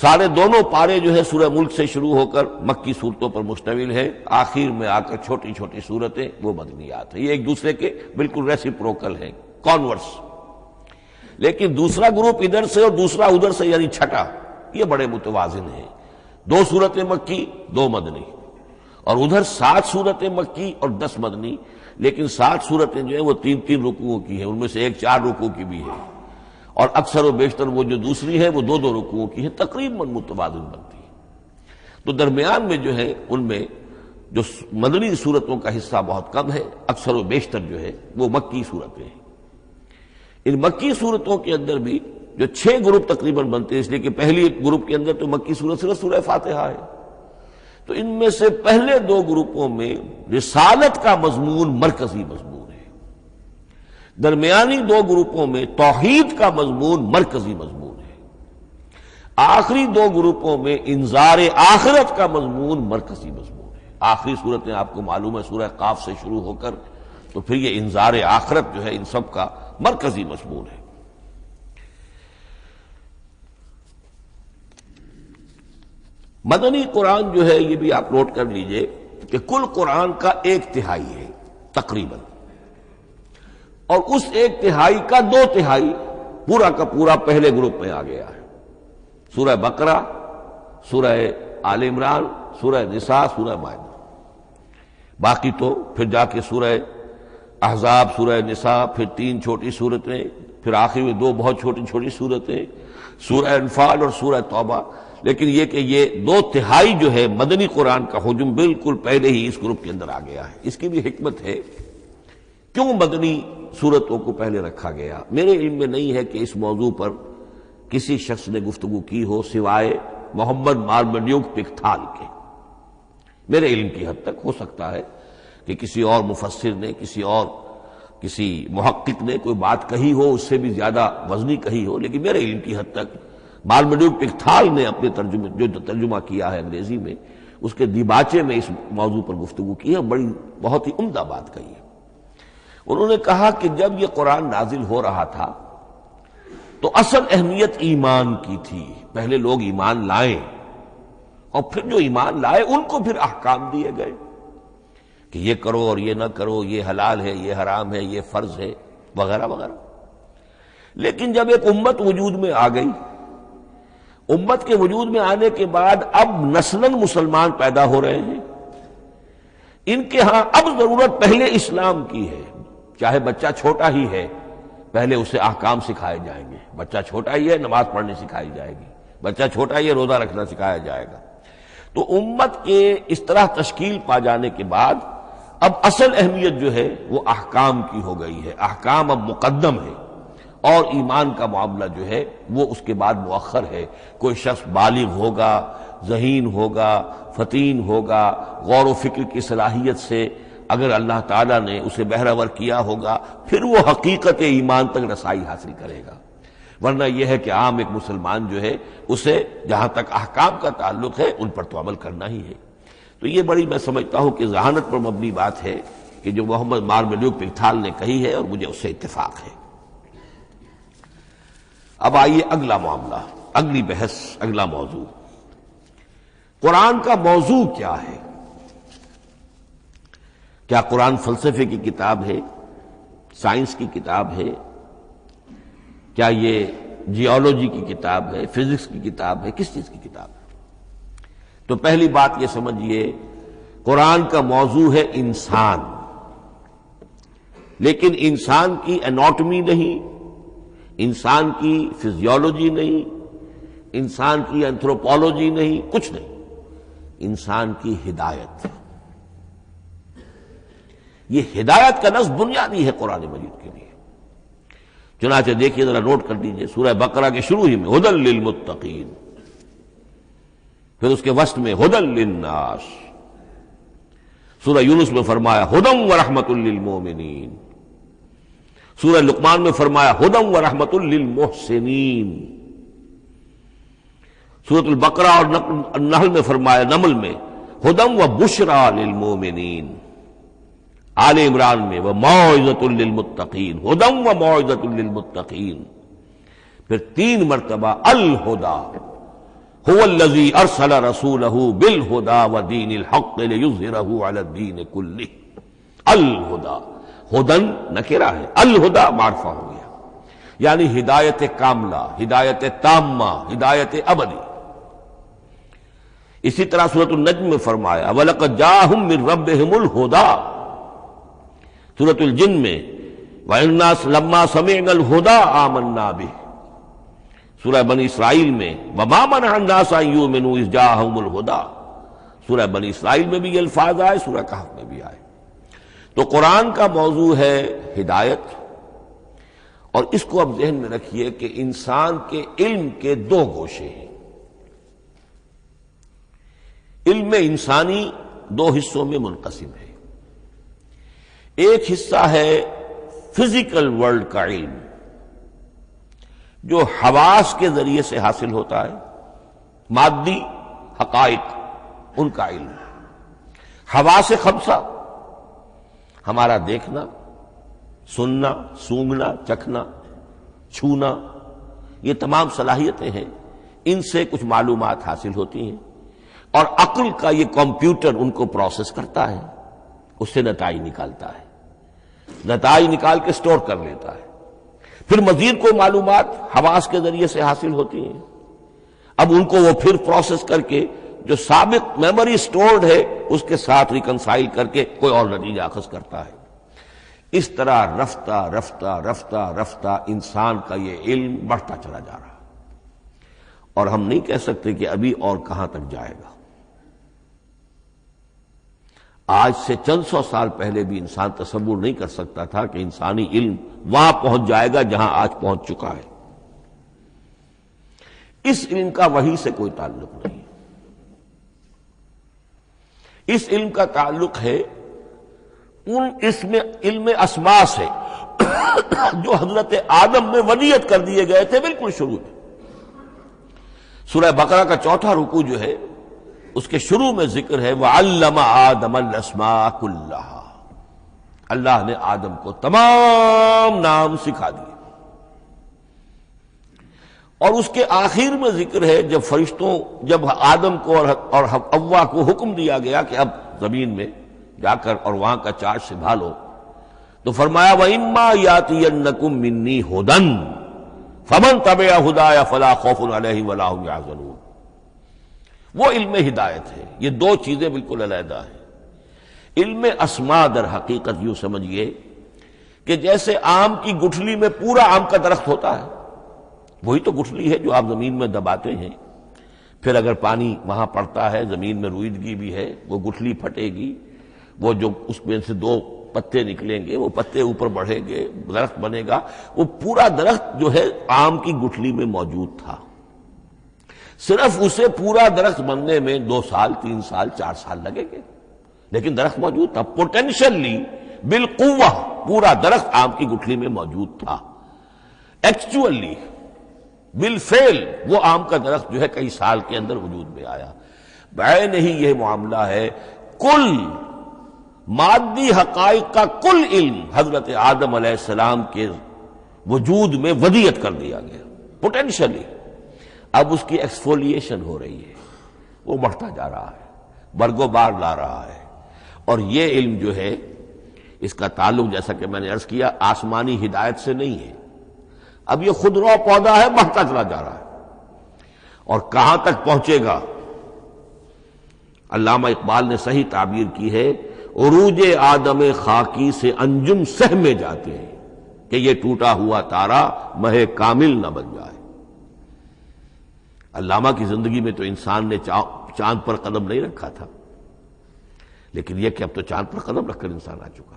A: سارے دونوں پارے جو ہے سورہ ملک سے شروع ہو کر مکی صورتوں پر مشتمل ہے، آخر میں آ کر چھوٹی چھوٹی صورتیں وہ مدنیات ہیں۔ یہ ایک دوسرے کے بالکل ریسیپروکل ہیں، کانورس۔ لیکن دوسرا گروپ ادھر سے اور دوسرا ادھر سے، یعنی چھٹا، یہ بڑے متوازن ہیں۔ 2 صورتیں مکی، 2 مدنی، اور ادھر 7 صورتیں مکی اور 10 مدنی، لیکن 7 صورتیں جو ہیں وہ 3-3 رکوعوں کی ہیں، ان میں سے ایک 4 رکوع کی بھی ہے، اور اکثر و بیشتر وہ جو دوسری ہے وہ 2-2 رکوعوں کی ہے، تقریباً متوازن بنتی ہے۔ تو درمیان میں جو ہے ان میں جو مدنی صورتوں کا حصہ بہت کم ہے، اکثر و بیشتر جو ہے وہ مکی صورتیں ہیں۔ ان مکی صورتوں کے اندر بھی جو 6 گروپ تقریباً بنتے ہیں، اس لیے کہ پہلی گروپ کے اندر تو مکی صورت صرف سورہ فاتحہ ہے، تو ان میں سے پہلے 2 گروپوں میں رسالت کا مضمون مرکزی مضمون ہے، درمیانی 2 گروپوں میں توحید کا مضمون مرکزی مضمون ہے، آخری 2 گروپوں میں انذار آخرت کا مضمون مرکزی مضمون ہے۔ آخری صورتیں آپ کو معلوم ہے سورہ قاف سے شروع ہو کر، تو پھر یہ انذار آخرت جو ہے ان سب کا مرکزی مضمون ہے۔ مدنی قرآن جو ہے یہ بھی آپ نوٹ کر لیجئے کہ کل قرآن کا 1/3 ہے تقریباً، اور اس 1/3 کا 2/3 پورا کا پورا پہلے گروپ میں آ گیا ہے۔ سورہ بقرہ، سورہ آل عمران، سورہ نساء، سورہ مائدہ۔ باقی تو پھر جا کے سورہ احزاب، سورہ نساء، پھر 3 چھوٹی صورتیں، پھر آخر میں 2 بہت چھوٹی چھوٹی صورتیں، سورہ انفال اور سورہ توبہ۔ لیکن یہ کہ یہ 2/3 جو ہے مدنی قرآن کا حجم بالکل پہلے ہی اس گروپ کے اندر آ گیا ہے۔ اس کی بھی حکمت ہے، کیوں مدنی صورتوں کو پہلے رکھا گیا؟ میرے علم میں نہیں ہے کہ اس موضوع پر کسی شخص نے گفتگو کی ہو سوائے محمد مارمڈیوک پکتھال کے۔ میرے علم کی حد تک ہو سکتا ہے کہ کسی اور مفسر نے، کسی محقق نے کوئی بات کہی ہو اس سے بھی زیادہ وزنی کہی ہو، لیکن میرے علم کی حد تک مارمڈیوک پکتھال نے اپنے ترجمہ کیا ہے انگریزی میں، اس کے دیباچے میں اس موضوع پر گفتگو کی ہے، بہت ہی عمدہ بات کہی ہے۔ انہوں نے کہا کہ جب یہ قرآن نازل ہو رہا تھا تو اصل اہمیت ایمان کی تھی، پہلے لوگ ایمان لائیں، اور پھر جو ایمان لائے ان کو پھر احکام دیے گئے کہ یہ کرو اور یہ نہ کرو، یہ حلال ہے، یہ حرام ہے، یہ فرض ہے، وغیرہ وغیرہ۔ لیکن جب ایک امت وجود میں آ گئی، امت کے وجود میں آنے کے بعد اب نسلاً مسلمان پیدا ہو رہے ہیں، ان کے ہاں اب ضرورت پہلے اسلام کی ہے، چاہے بچہ چھوٹا ہی ہے، پہلے اسے احکام سکھائے جائیں گے. بچہ چھوٹا ہی ہے، نماز پڑھنی سکھائی جائے گی. بچہ چھوٹا ہی ہے، روزہ رکھنا سکھایا جائے گا. تو امت کے اس طرح تشکیل پا جانے کے بعد اب اصل اہمیت جو ہے وہ احکام کی ہو گئی ہے. احکام اب مقدم ہے اور ایمان کا معاملہ جو ہے وہ اس کے بعد مؤخر ہے. کوئی شخص بالغ ہوگا، ذہین ہوگا، فطین ہوگا، غور و فکر کی صلاحیت سے اگر اللہ تعالیٰ نے اسے بہرور کیا ہوگا پھر وہ حقیقت ایمان تک رسائی حاصل کرے گا. ورنہ یہ ہے کہ عام ایک مسلمان جو ہے اسے جہاں تک احکام کا تعلق ہے ان پر تو عمل کرنا ہی ہے. تو یہ بڑی میں سمجھتا ہوں کہ ذہانت پر مبنی بات ہے کہ جو محمد مارملیوک پکتھال نے کہی ہے اور مجھے اس سے اتفاق ہے. اب آئیے اگلا معاملہ، اگلی بحث، اگلا موضوع. قرآن کا موضوع کیا ہے؟ کیا قرآن فلسفے کی کتاب ہے، سائنس کی کتاب ہے؟ کیا یہ جیولوجی کی کتاب ہے، فزکس کی کتاب ہے، کس چیز کی کتاب ہے؟ تو پہلی بات یہ سمجھیے، قرآن کا موضوع ہے انسان، لیکن انسان کی اناٹمی نہیں، انسان کی فزیولوجی نہیں، انسان کی اینتھروپولوجی نہیں، کچھ نہیں، انسان کی ہدایت. یہ ہدایت کا لفظ بنیادی ہے قرآن مجید کے لیے. چنانچہ دیکھیے ذرا نوٹ کر لیجیے، سورہ بقرہ کے شروع ہی میں ہدی للمتقین، پھر اس کے وسط میں ہدی للناس. سورہ یونس میں فرمایا ہدی ورحمۃ للمؤمنین. سورہ لقمان میں فرمایا ہدی ورحمۃ للمحسنین. سورۃ البقرہ اور النحل میں فرمایا، نمل میں ہدی وبشریٰ للمؤمنین. آل عمران میں وموعظۃ للمتقین، ہدی وموعظۃ للمتقین. پھر 3 مرتبہ الہدی هو الذی ارسل رسولہ بالہدی ودین الحق لیظہرہ علی الدین کلہ. الہدی، ہدن نکرہ ہے، الہدی معرفہ ہو گیا، یعنی ہدایت کاملہ، ہدایت تامہ، ہدایت ابدی. اسی طرح سورۃ النجم میں فرمایا وَلَقَدْ جَاءَهُم مِّن رَّبِّهِمُ الْهُدَىٰ. سورۃ الجن میں وَإِنَّا لَمَّا سَمِعْنَا الْهُدَىٰ آمَنَّا بِهِ. سورہ بنی اسرائیل میں وَمَا مَنَعَ النَّاسَ أَن يُؤْمِنُوا إِذْ جَاءَهُمُ الْهُدَىٰ. سورہ بنی اسرائیل میں بھی یہ الفاظ آئے، سورہ کہف میں بھی آئے. تو قرآن کا موضوع ہے ہدایت، اور اس کو اب ذہن میں رکھیے کہ انسان کے علم کے 2 گوشے ہیں. علم انسانی 2 حصوں میں منقسم ہے. ایک حصہ ہے فزیکل ورلڈ کا علم جو حواس کے ذریعے سے حاصل ہوتا ہے، مادی حقائق ان کا علم. حواس 5 ہمارا دیکھنا، سننا، سونگھنا، چکھنا، چھونا، یہ تمام صلاحیتیں ہیں. ان سے کچھ معلومات حاصل ہوتی ہیں اور عقل کا یہ کمپیوٹر ان کو پروسیس کرتا ہے، اس سے نتائج نکالتا ہے، نتائج نکال کے سٹور کر لیتا ہے. پھر مزید کوئی معلومات حواس کے ذریعے سے حاصل ہوتی ہیں، اب ان کو وہ پھر پروسیس کر کے جو سابق میموری سٹورڈ ہے اس کے ساتھ ریکنسائل کر کے کوئی اور نتیجہ اخذ کرتا ہے. اس طرح رفتہ رفتہ رفتہ رفتہ انسان کا یہ علم بڑھتا چلا جا رہا، اور ہم نہیں کہہ سکتے کہ ابھی اور کہاں تک جائے گا. آج سے چند 100 سال پہلے بھی انسان تصور نہیں کر سکتا تھا کہ انسانی علم وہاں پہنچ جائے گا جہاں آج پہنچ چکا ہے. اس علم کا وحی سے کوئی تعلق نہیں، اس علم کا تعلق ہے اس میں علم اسماء سے جو حضرت آدم میں ودیت کر دیے گئے تھے بالکل شروع میں. سورہ بقرہ کا 4تھا رکوع جو ہے اس کے شروع میں ذکر ہے وَعَلَّمَ آدَمَ الْأَسْمَاءَ كُلَّهَا. اللہ نے آدم کو تمام نام سکھا دیے. اور اس کے آخر میں ذکر ہے جب آدم کو اور حوا کو حکم دیا گیا کہ اب زمین میں جا کر اور وہاں کا چارج سنبھالو، تو فرمایا وَإِمَّا يَأْتِيَنَّكُم مِّنِّي هُدًى فَمَن تَبِعَ هُدَايَ فَلَا خَوْفٌ عَلَيْهِمْ وَلَا هُمْ يَحْزَنُونَ. وہ علم ہدایت ہے. یہ 2 چیزیں بالکل علیحدہ ہیں. علم اسماء در حقیقت یوں سمجھیے کہ جیسے آم کی گٹھلی میں پورا آم کا درخت ہوتا ہے، وہی تو گٹھلی ہے جو آپ زمین میں دباتے ہیں، پھر اگر پانی وہاں پڑتا ہے، زمین میں روئیدگی بھی ہے، وہ گٹھلی پھٹے گی، وہ جو اس میں سے دو پتے نکلیں گے، وہ پتے اوپر بڑھیں گے، درخت بنے گا۔ وہ پورا درخت جو ہے آم کی گٹھلی میں موجود تھا، صرف اسے پورا درخت بننے میں 2 سال 3 سال 4 سال لگیں گے، لیکن درخت موجود تھا، پوٹینشلی بالقوہ پورا درخت آم کی گٹھلی میں موجود تھا۔ ایکچولی بالفعل وہ آم کا درخت جو ہے کئی سال کے اندر وجود میں آیا۔ بعین ہی یہ معاملہ ہے، کل مادی حقائق کا کل علم حضرت آدم علیہ السلام کے وجود میں ودیعت کر دیا گیا پوٹینشلی۔ اب اس کی ایکسفولیشن ہو رہی ہے، وہ بڑھتا جا رہا ہے، برگ و بار لا رہا ہے، اور یہ علم جو ہے اس کا تعلق جیسا کہ میں نے عرض کیا آسمانی ہدایت سے نہیں ہے۔ اب یہ خود رو پودا ہے، بڑھتا چلا جا رہا ہے، اور کہاں تک پہنچے گا؟ علامہ اقبال نے صحیح تعبیر کی ہے، عروج آدم خاکی سے انجم سہمے جاتے ہیں کہ یہ ٹوٹا ہوا تارا مہ کامل نہ بن جائے۔ علامہ کی زندگی میں تو انسان نے چاند پر قدم نہیں رکھا تھا، لیکن یہ کہ اب تو چاند پر قدم رکھ کر انسان آ چکا۔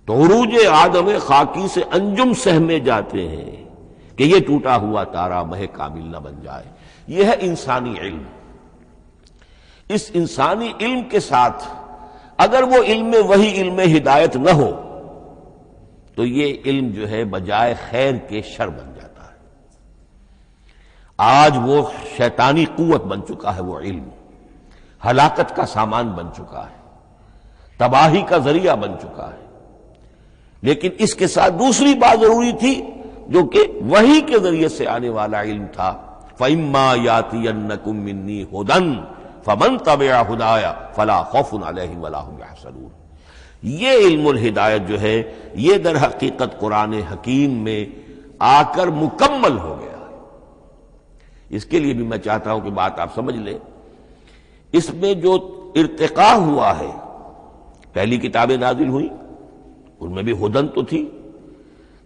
A: تو عروج آدم خاکی سے انجم سہمے جاتے ہیں کہ یہ ٹوٹا ہوا تارا مہ کامل نہ بن جائے۔ یہ ہے انسانی علم۔ اس انسانی علم کے ساتھ اگر وہ علم وہی علم ہدایت نہ ہو تو یہ علم جو ہے بجائے خیر کے شر بن جاتا ہے۔ آج وہ شیطانی قوت بن چکا ہے، وہ علم ہلاکت کا سامان بن چکا ہے، تباہی کا ذریعہ بن چکا ہے۔ لیکن اس کے ساتھ دوسری بات ضروری تھی جو کہ وحی کے ذریعے سے آنے والا علم تھا، فَإِمَّا يَأْتِيَنَّكُم مِّنِّي هُدًى فَمَن تَبِعَ هُدَايَ فَلَا خَوْفٌ عَلَيْهِمْ وَلَا هُمْ يَحْزَنُونَ۔ یہ علم الہدایت جو ہے یہ در حقیقت قرآن حکیم میں آ کر مکمل ہو گیا ہے۔ اس کے لیے بھی میں چاہتا ہوں کہ بات آپ سمجھ لیں، اس میں جو ارتقاء ہوا ہے، پہلی کتابیں نازل ہوئیں ان میں بھی ہدن تو تھی،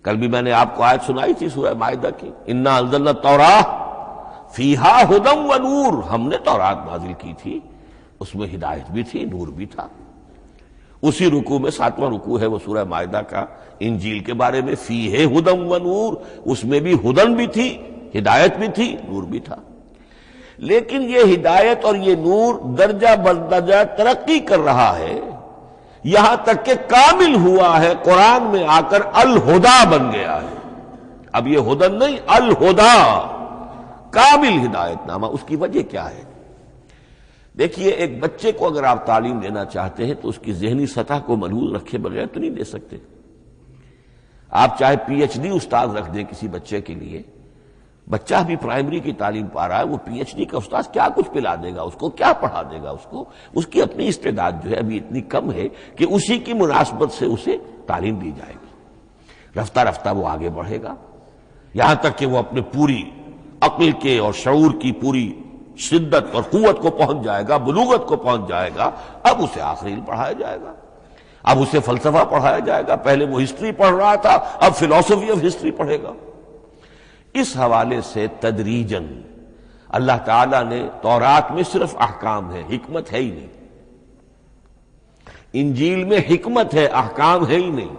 A: کل بھی میں نے آپ کو آیت سنائی تھی سورہ مائدہ کی، انا انزلنا التوراۃ فیہا ہدی و نور، ہم نے تورات نازل کی تھی، اس میں ہدایت بھی تھی، نور بھی تھا۔ اسی رکوع میں 7واں رکوع ہے وہ سورہ مائدہ کا، انجیل کے بارے میں، فیہ ہدی و نور، اس میں بھی ہدن بھی تھی، ہدایت بھی تھی، نور بھی تھا۔ لیکن یہ ہدایت اور یہ نور درجہ بدرجہ ترقی کر رہا ہے، یہاں تک کہ کامل ہوا ہے، قرآن میں آ کر الہدا بن گیا ہے۔ اب یہ ہدن نہیں، الہدا، کامل ہدایت نامہ۔ اس کی وجہ کیا ہے؟ دیکھیے، ایک بچے کو اگر آپ تعلیم دینا چاہتے ہیں تو اس کی ذہنی سطح کو ملحوظ رکھے بغیر تو نہیں دے سکتے۔ آپ چاہے پی ایچ ڈی استاد رکھ دیں کسی بچے کے لیے، بچہ بھی پرائمری کی تعلیم پا رہا ہے، وہ پی ایچ ڈی کا استاد کیا کچھ پلا دے گا اس کو، کیا پڑھا دے گا اس کو؟ اس کی اپنی استعداد جو ہے ابھی اتنی کم ہے کہ اسی کی مناسبت سے اسے تعلیم دی جائے گی، رفتہ رفتہ وہ آگے بڑھے گا، یہاں تک کہ وہ اپنے پوری عقل کے اور شعور کی پوری شدت اور قوت کو پہنچ جائے گا، بلوغت کو پہنچ جائے گا۔ اب اسے آخری علم پڑھایا جائے گا، اب اسے فلسفہ پڑھایا جائے گا، پہلے وہ ہسٹری پڑھ رہا تھا، اب فلسفی آف ہسٹری پڑھے گا۔ اس حوالے سے تدریجاً اللہ تعالیٰ نے تورات میں صرف احکام ہے، حکمت ہے ہی نہیں، انجیل میں حکمت ہے، احکام ہے ہی نہیں،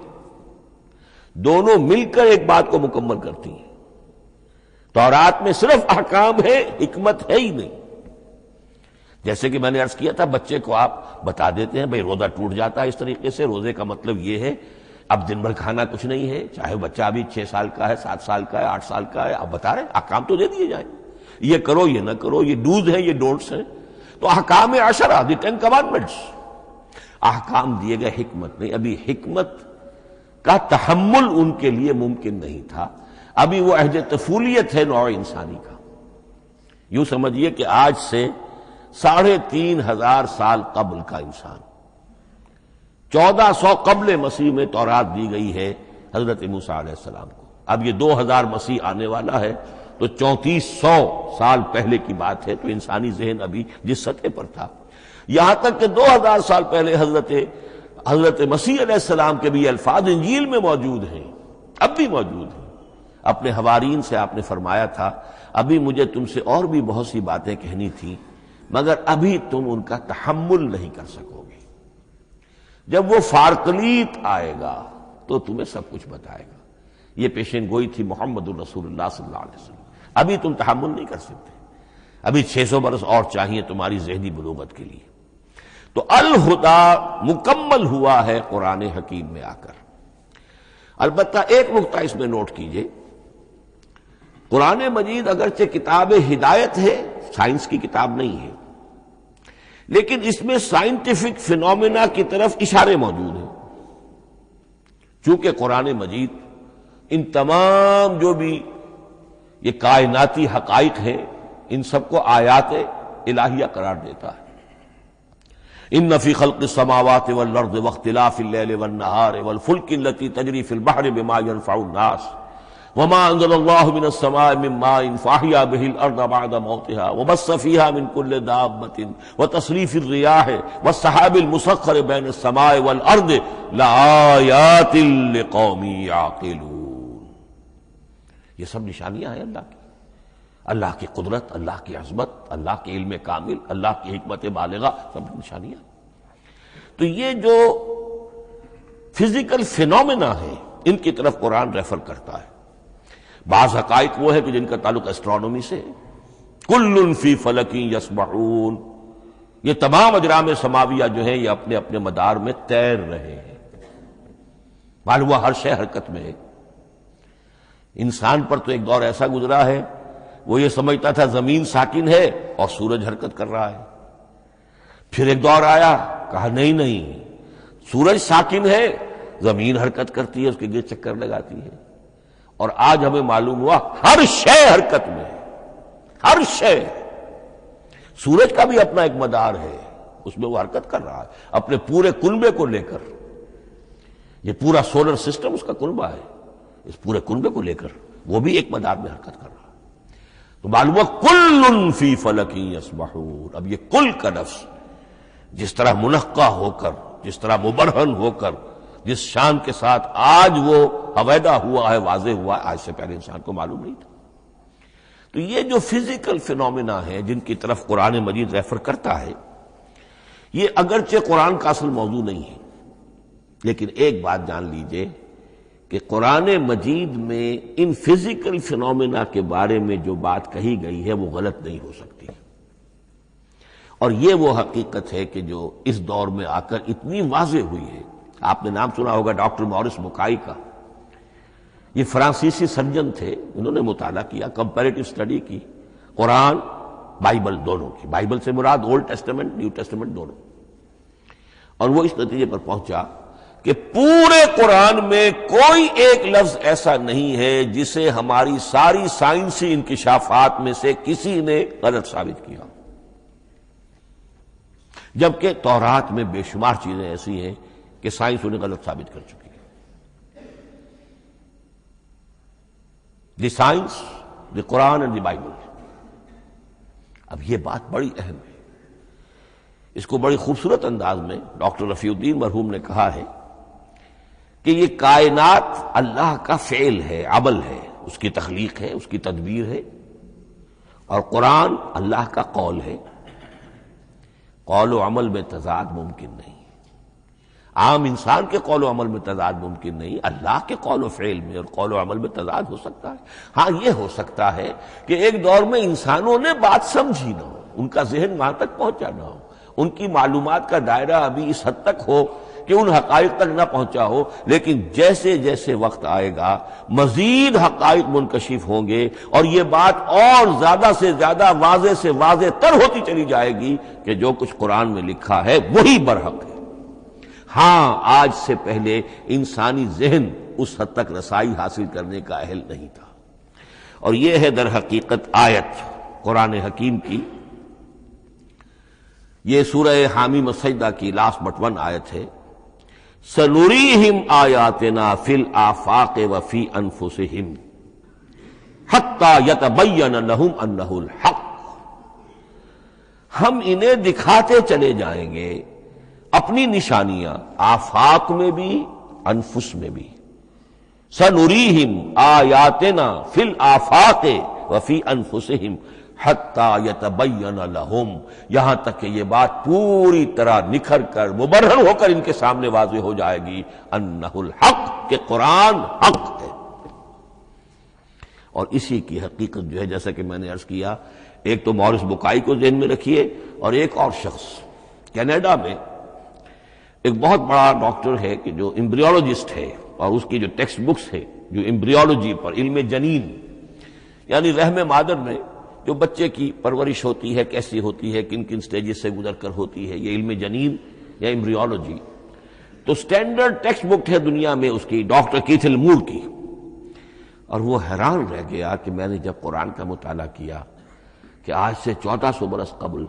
A: دونوں مل کر ایک بات کو مکمل کرتی ہیں۔ تورات میں صرف احکام ہے، حکمت ہے ہی نہیں۔ جیسے کہ میں نے عرض کیا تھا، بچے کو آپ بتا دیتے ہیں بھئی روزہ ٹوٹ جاتا ہے اس طریقے سے، روزے کا مطلب یہ ہے اب دن بھر کھانا کچھ نہیں ہے، چاہے بچہ ابھی 6 سال کا ہے، 7 سال کا ہے، 8 سال کا ہے، آپ بتا رہے ہیں احکام تو دے دیے جائیں، یہ کرو یہ نہ کرو، یہ ڈوز ہیں یہ ڈونٹس ہیں۔ تو احکام عشرہ، دی 10 کمانڈمنٹس، احکام دیے گئے، حکمت نہیں۔ ابھی حکمت کا تحمل ان کے لیے ممکن نہیں تھا، ابھی وہ عہد طفولیت ہے نوع انسانی کا۔ یوں سمجھیے کہ آج سے 3500 سال قبل کا انسان، 1400 قبل مسیح میں تورات دی گئی ہے حضرت موسیٰ علیہ السلام کو۔ اب یہ 2000 مسیح آنے والا ہے تو 3400 سال پہلے کی بات ہے، تو انسانی ذہن ابھی جس سطح پر تھا، یہاں تک کہ 2000 سال پہلے حضرت حضرت مسیح علیہ السلام کے بھی یہ الفاظ انجیل میں موجود ہیں، اب بھی موجود ہیں۔ اپنے حوارین سے آپ نے فرمایا تھا ابھی مجھے تم سے اور بھی بہت سی باتیں کہنی تھیں مگر ابھی تم ان کا تحمل نہیں کر سکو گے، جب وہ فارقلیت آئے گا تو تمہیں سب کچھ بتائے گا۔ یہ پیشین گوئی تھی محمد الرسول اللہ صلی اللہ علیہ وسلم۔ ابھی تم تحمل نہیں کر سکتے، ابھی 600 برس اور چاہیے تمہاری ذہنی بلوغت کے لیے۔ تو الہدا مکمل ہوا ہے قرآن حکیم میں آ کر۔ البتہ ایک نقطہ اس میں نوٹ کیجئے، قرآن مجید اگرچہ کتاب ہدایت ہے، سائنس کی کتاب نہیں ہے، لیکن اس میں سائنٹیفک فینومینا کی طرف اشارے موجود ہیں۔ چونکہ قرآن مجید ان تمام جو بھی یہ کائناتی حقائق ہیں ان سب کو آیات الہیہ قرار دیتا ہے۔ ان فی خلق السماوات والارض واختلاف اللیل والنہار والفلک التی تجری فی البحر بما ينفع الناس وما انزل اللہ من السماء من ماء فاحیا به الارض بعد موتها وبث فیہا من کل دابۃ وتصریف الریاح والسحاب المسخر بین السماء والارض لآیات لقوم یعقلون۔ یہ سب نشانیاں ہیں اللہ کی قدرت، اللہ کی عظمت، اللہ کے علم کامل، اللہ کی حکمت بالغہ، سب نشانیاں۔ تو یہ جو فزیکل فینومینا ہے ان کی طرف قرآن ریفر کرتا ہے۔ بعض حقائق وہ ہے کہ جن کا تعلق اسٹرانومی سے ہے، کل فی فلک یسبحون، یہ تمام اجرام سماویہ جو ہیں یہ اپنے اپنے مدار میں تیر رہے ہیں، معلوم ہوا ہر شے حرکت میں ہے۔ انسان پر تو ایک دور ایسا گزرا ہے وہ یہ سمجھتا تھا زمین ساکن ہے اور سورج حرکت کر رہا ہے، پھر ایک دور آیا کہا نہیں سورج ساکن ہے، زمین حرکت کرتی ہے، اس کے گرد چکر لگاتی ہے، اور آج ہمیں معلوم ہوا ہر شے حرکت میں ہے، ہر شے۔ سورج کا بھی اپنا ایک مدار ہے، اس میں وہ حرکت کر رہا ہے اپنے پورے کنبے کو لے کر، یہ پورا سولر سسٹم اس کا کنبہ ہے، اس پورے کنبے کو لے کر وہ بھی ایک مدار میں حرکت کر رہا ہے۔ تو معلوم کل فی فلک یسبحون۔ اب یہ کل کا لفظ جس طرح منقع ہو کر، جس طرح مبرہن ہو کر، جس شان کے ساتھ آج وہ عویدہ ہوا ہے، واضح ہوا ہے، آج سے پہلے انسان کو معلوم نہیں تھا۔ تو یہ جو فزیکل فینومینا ہے جن کی طرف قرآن مجید ریفر کرتا ہے، یہ اگرچہ قرآن کا اصل موضوع نہیں ہے، لیکن ایک بات جان لیجئے کہ قرآن مجید میں ان فزیکل فینومینا کے بارے میں جو بات کہی گئی ہے وہ غلط نہیں ہو سکتی، اور یہ وہ حقیقت ہے کہ جو اس دور میں آ کر اتنی واضح ہوئی ہے۔ آپ نے نام سنا ہوگا ڈاکٹر مورس مکائی کا، یہ فرانسیسی سرجن تھے، انہوں نے مطالعہ کیا، کمپیریٹو اسٹڈی کی قرآن بائبل دونوں کی، بائبل سے مراد اولڈ ٹیسٹمنٹ نیو ٹیسٹمنٹ دونوں، اور وہ اس نتیجے پر پہنچا کہ پورے قرآن میں کوئی ایک لفظ ایسا نہیں ہے جسے ہماری ساری سائنسی انکشافات میں سے کسی نے غلط ثابت کیا، جبکہ تورات میں بے شمار چیزیں ایسی ہیں کہ سائنس انہیں غلط ثابت کر چکی ہے۔ The science, the Quran and the Bible. اب یہ بات بڑی اہم ہے، اس کو بڑی خوبصورت انداز میں ڈاکٹر رفیع الدین مرحوم نے کہا ہے کہ یہ کائنات اللہ کا فعل ہے، عمل ہے، اس کی تخلیق ہے، اس کی تدبیر ہے، اور قرآن اللہ کا قول ہے۔ قول و عمل میں تضاد ممکن نہیں، عام انسان کے قول و عمل میں تضاد ممکن نہیں، اللہ کے قول و فعل میں اور قول و عمل میں تضاد ہو سکتا ہے۔ ہاں یہ ہو سکتا ہے کہ ایک دور میں انسانوں نے بات سمجھی نہ ہو، ان کا ذہن وہاں تک پہنچا نہ ہو، ان کی معلومات کا دائرہ ابھی اس حد تک ہو کہ ان حقائق تک نہ پہنچا ہو، لیکن جیسے جیسے وقت آئے گا مزید حقائق منکشف ہوں گے اور یہ بات اور زیادہ سے زیادہ واضح سے واضح تر ہوتی چلی جائے گی کہ جو کچھ قرآن میں لکھا ہے وہی برحق ہے۔ ہاں آج سے پہلے انسانی ذہن اس حد تک رسائی حاصل کرنے کا اہل نہیں تھا، اور یہ ہے در حقیقت آیت قرآن حکیم کی۔ یہ سورہ حامیم السجدہ کی لاسٹ بٹ 1 آیت ہے، سنریہم آیاتنا فی الآفاق وفی انفسہم حتی یتبین لہم انہ الحق۔ ہم انہیں دکھاتے چلے جائیں گے اپنی نشانیاں آفاق میں بھی انفس میں بھی. سنریہم آیاتنا فی الآفاق وفی انفسہم حتی یتبین لہم، یہاں تک کہ یہ بات پوری طرح نکھر کر مبرہن ہو کر ان کے سامنے واضح ہو جائے گی انہ الحق، کہ قرآن حق ہے. اور اسی کی حقیقت جو ہے جیسا کہ میں نے عرض کیا، ایک تو مورس بکائی کو ذہن میں رکھیے، اور ایک اور شخص کینیڈا میں ایک بہت بڑا ڈاکٹر ہے کہ جو امبریولوجسٹ ہے، اور اس کی جو ٹیکسٹ بکس ہے جو امبریولوجی پر، علم جنین یعنی رحم مادر میں جو بچے کی پرورش ہوتی ہے، کیسی ہوتی ہے، کن کن سٹیجز سے گزر کر ہوتی ہے، یہ علم جنین یا امبریولوجی. تو سٹینڈرڈ ٹیکسٹ بک ہے دنیا میں اس کی، ڈاکٹر کیتھل مور کی. اور وہ حیران رہ گیا کہ میں نے جب قرآن کا مطالعہ کیا کہ آج سے 1400 برس قبل،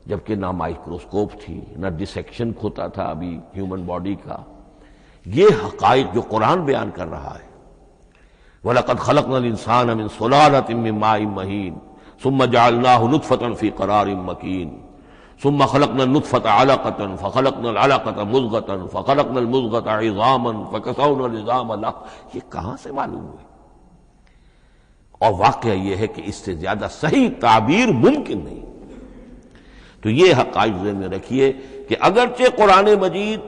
A: جبکہ نہ مائکروسکوپ تھی، نہ ڈسیکشن ہوتا تھا ابھی ہیومن باڈی کا، یہ حقائق جو قرآن بیان کر رہا ہے، وَلَقَدْ خَلَقْنَا الْإِنسَانَ مِنْ صُلَالَةٍ مِّن مَّاءٍ مَّهِينٍ ثُمَّ جَعَلْنَاهُ نُطْفَةً فِي قَرَارٍ مَّكِينٍ ثُمَّ خَلَقْنَا النُّطْفَةَ عَلَقَةً فَخَلَقْنَا الْعَلَقَةَ مُضْغَةً فَخَلَقْنَا الْمُضْغَةَ عِظَامًا فَكَسَوْنَا الْعِظَامَ لَحْمًا. یہ کہاں سے معلوم ہوئے؟ اور واقعہ یہ ہے کہ اس سے زیادہ صحیح تعبیر ممکن نہیں. تو یہ حقائق ذہن میں رکھیے کہ اگرچہ قرآن مجید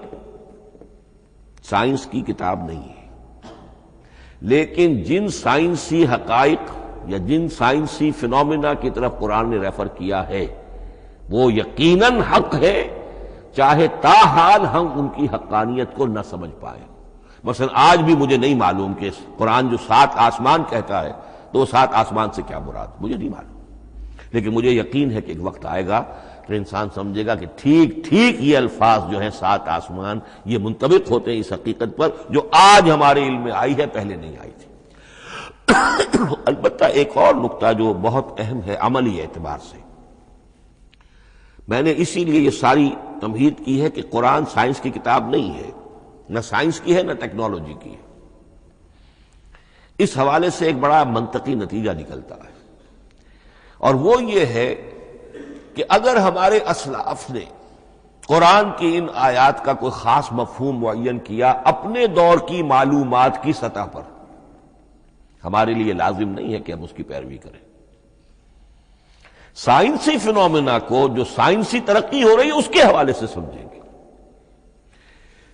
A: سائنس کی کتاب نہیں ہے، لیکن جن سائنسی حقائق یا جن سائنسی فینومینا کی طرف قرآن نے ریفر کیا ہے وہ یقیناً حق ہے، چاہے تاحال ہم ان کی حقانیت کو نہ سمجھ پائیں. مثلا آج بھی مجھے نہیں معلوم کہ قرآن جو 7 آسمان کہتا ہے تو وہ 7 آسمان سے کیا مراد، مجھے نہیں معلوم. لیکن مجھے یقین ہے کہ ایک وقت آئے گا تو انسان سمجھے گا کہ ٹھیک ٹھیک یہ الفاظ جو ہیں 7 آسمان، یہ منطبق ہوتے ہیں اس حقیقت پر جو آج ہمارے علم میں آئی ہے، پہلے نہیں آئی تھی. البتہ ایک اور نقطہ جو بہت اہم ہے عملی اعتبار سے، میں نے اسی لیے یہ ساری تمہید کی ہے کہ قرآن سائنس کی کتاب نہیں ہے، نہ سائنس کی ہے نہ ٹیکنالوجی کی ہے. اس حوالے سے ایک بڑا منطقی نتیجہ نکلتا ہے، اور وہ یہ ہے کہ اگر ہمارے اسلاف نے قرآن کی ان آیات کا کوئی خاص مفہوم معین کیا اپنے دور کی معلومات کی سطح پر، ہمارے لیے لازم نہیں ہے کہ ہم اس کی پیروی کریں. سائنسی فینومینا کو جو سائنسی ترقی ہو رہی ہے اس کے حوالے سے سمجھیں گے.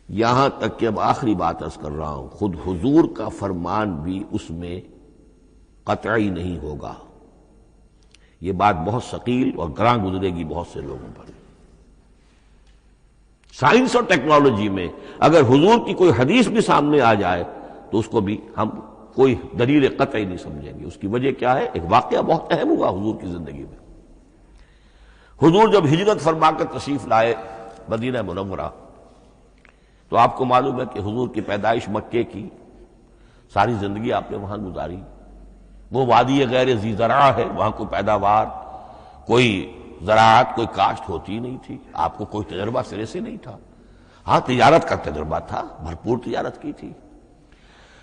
A: یہاں تک کہ اب آخری بات عرض کر رہا ہوں، خود حضور کا فرمان بھی اس میں قطعی نہیں ہوگا. یہ بات بہت ثقیل اور گراں گزرے گی بہت سے لوگوں پر. سائنس اور ٹیکنالوجی میں اگر حضور کی کوئی حدیث بھی سامنے آ جائے تو اس کو بھی ہم کوئی دلیل قطعی نہیں سمجھیں گے. اس کی وجہ کیا ہے؟ ایک واقعہ بہت اہم ہوا حضور کی زندگی میں. حضور جب ہجرت فرما کر تشریف لائے مدینہ منورہ، تو آپ کو معلوم ہے کہ حضور کی پیدائش مکے کی، ساری زندگی آپ نے وہاں گزاری. وہ وادی غیر ذی زرع ہے، وہاں کوئی پیداوار، کوئی زراعت، کوئی کاشت ہوتی نہیں تھی. آپ کو کوئی تجربہ سرے سے نہیں تھا. ہاں تجارت کا تجربہ تھا، بھرپور تجارت کی تھی.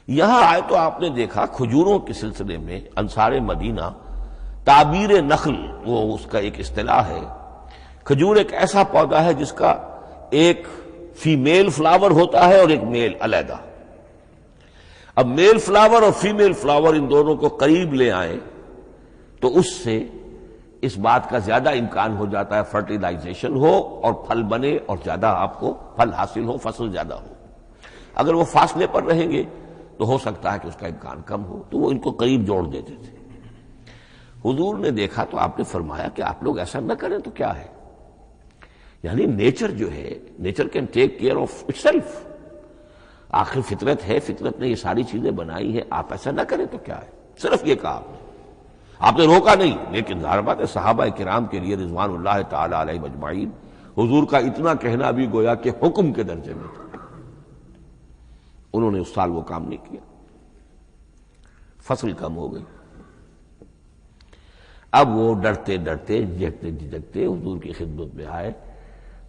A: یہاں آئے تو آپ نے دیکھا کھجوروں کے سلسلے میں انصار مدینہ تعبیر نخل، وہ اس کا ایک اصطلاح ہے. کھجور ایک ایسا پودا ہے جس کا ایک فیمیل فلاور ہوتا ہے اور ایک میل علیحدہ. اب میل فلاور اور فیمیل فلاور ان دونوں کو قریب لے آئیں تو اس سے اس بات کا زیادہ امکان ہو جاتا ہے فرٹیلائزیشن ہو اور پھل بنے اور زیادہ آپ کو پھل حاصل ہو، فصل زیادہ ہو. اگر وہ فاصلے پر رہیں گے تو ہو سکتا ہے کہ اس کا امکان کم ہو، تو وہ ان کو قریب جوڑ دیتے تھے. حضور نے دیکھا تو آپ نے فرمایا کہ آپ لوگ ایسا نہ کریں تو کیا ہے، یعنی نیچر جو ہے، nature can take care of it self. آخر فطرت ہے، فطرت نے یہ ساری چیزیں بنائی ہے، آپ ایسا نہ کریں تو کیا ہے. صرف یہ کہا آپ نے روکا نہیں. لیکن ظاہر بات ہے صحابہ کرام کے لیے رضوان اللہ تعالی علیہ مجمعین حضور کا اتنا کہنا بھی گویا کہ حکم کے درجے میں تھا. انہوں نے اس سال وہ کام نہیں کیا، فصل کم ہو گئی. اب وہ ڈرتے ڈرتے جھجکتے جھجکتے حضور کی خدمت میں آئے.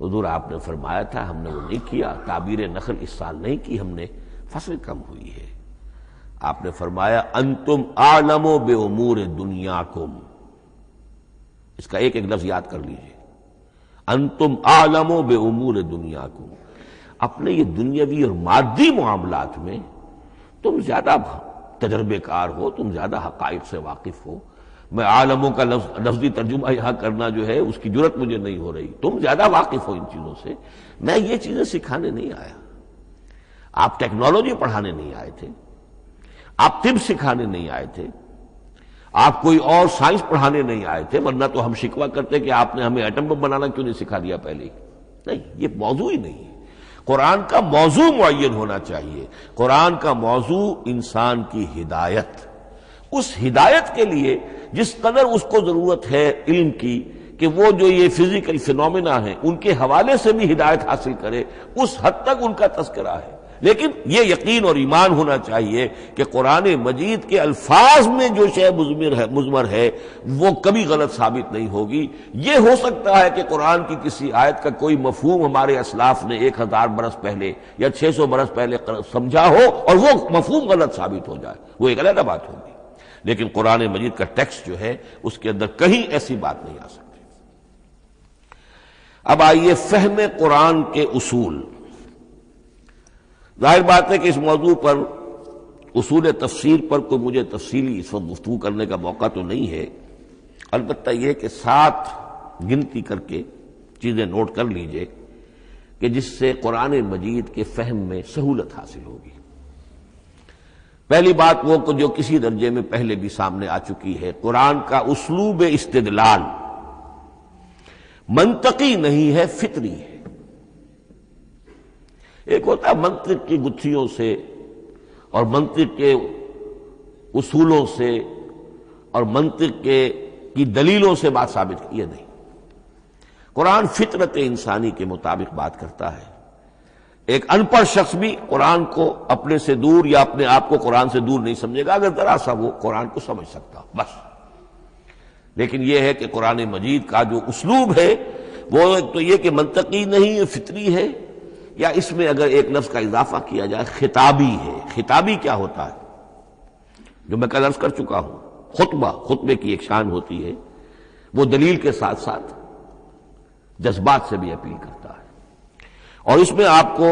A: حضور آپ نے فرمایا تھا، ہم نے وہ نہیں کیا، تعبیر نخل اس سال نہیں کی ہم نے، فصل کم ہوئی ہے. آپ نے فرمایا انتم اعلم بامور دنیاکم. اس کا ایک ایک لفظ یاد کر لیجئے. انتم اعلم بامور دنیاکم، اپنے یہ دنیاوی اور مادی معاملات میں تم زیادہ تجربے کار ہو، تم زیادہ حقائق سے واقف ہو۔ میں عالموں کا لفظی ترجمہ یہاں کرنا جو ہے اس کی جرت مجھے نہیں ہو رہی، تم زیادہ واقف ہو ان چیزوں سے، میں یہ چیزیں سکھانے نہیں آیا۔ آپ ٹیکنالوجی پڑھانے نہیں آئے تھے، آپ طب سکھانے نہیں آئے تھے، آپ کوئی اور سائنس پڑھانے نہیں آئے تھے، ورنہ تو ہم شکوہ کرتے کہ آپ نے ہمیں ایٹم بم بنانا کیوں نہیں سکھا دیا پہلے ہی۔ نہیں، یہ موضوع ہی نہیں ہے۔ قرآن کا موضوع معین ہونا چاہیے۔ قرآن کا موضوع انسان کی ہدایت، اس ہدایت کے لیے جس قدر اس کو ضرورت ہے علم کی کہ وہ جو یہ فزیکل فینومینا ہیں ان کے حوالے سے بھی ہدایت حاصل کرے، اس حد تک ان کا تذکرہ ہے۔ لیکن یہ یقین اور ایمان ہونا چاہیے کہ قرآن مجید کے الفاظ میں جو شے مضمر ہے وہ کبھی غلط ثابت نہیں ہوگی۔ یہ ہو سکتا ہے کہ قرآن کی کسی آیت کا کوئی مفہوم ہمارے اسلاف نے 1000 برس پہلے یا 600 برس پہلے سمجھا ہو اور وہ مفہوم غلط ثابت ہو جائے، وہ ایک علیحدہ بات ہوگی، لیکن قرآن مجید کا ٹیکسٹ جو ہے اس کے اندر کہیں ایسی بات نہیں آ سکتی۔ اب آئیے فہم قرآن کے اصول۔ ظاہر بات ہے کہ اس موضوع پر اصول تفسیر پر کوئی مجھے تفصیلی اس وقت گفتگو کرنے کا موقع تو نہیں ہے، البتہ یہ کہ 7 گنتی کر کے چیزیں نوٹ کر لیجئے کہ جس سے قرآن مجید کے فہم میں سہولت حاصل ہوگی۔ پہلی بات وہ جو کسی درجے میں پہلے بھی سامنے آ چکی ہے، قرآن کا اسلوب استدلال منطقی نہیں ہے، فطری ہے۔ ایک ہوتا ہے منطق کی گتھیوں سے اور منطق کے اصولوں سے اور منطق کی دلیلوں سے بات ثابت کی، یہ نہیں۔ قرآن فطرت انسانی کے مطابق بات کرتا ہے۔ ایک ان پڑھ شخص بھی قرآن کو اپنے سے دور یا اپنے آپ کو قرآن سے دور نہیں سمجھے گا اگر ذرا سا وہ قرآن کو سمجھ سکتا بس۔ لیکن یہ ہے کہ قرآن مجید کا جو اسلوب ہے وہ ایک تو یہ کہ منطقی نہیں، فطری ہے، یا اس میں اگر ایک لفظ کا اضافہ کیا جائے خطابی ہے۔ خطابی کیا ہوتا ہے؟ جو میں کل عرض کر چکا ہوں، خطبے کی ایک شان ہوتی ہے، وہ دلیل کے ساتھ ساتھ جذبات سے بھی اپیل کرتا ہے، اور اس میں آپ کو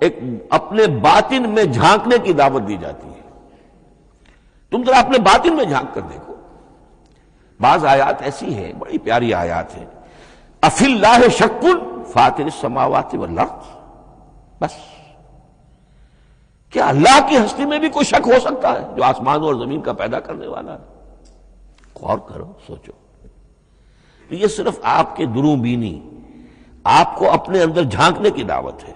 A: ایک اپنے باطن میں جھانکنے کی دعوت دی جاتی ہے۔ تم ذرا اپنے باطن میں جھانک کر دیکھو۔ بعض آیات ایسی ہیں، بڑی پیاری آیات ہیں، افی اللہ شک فاطر السماوات والارض، بس کیا اللہ کی ہستی میں بھی کوئی شک ہو سکتا ہے جو آسمان اور زمین کا پیدا کرنے والا ہے؟ غور کرو، سوچو۔ یہ صرف آپ کے دروں بینی، آپ کو اپنے اندر جھانکنے کی دعوت ہے۔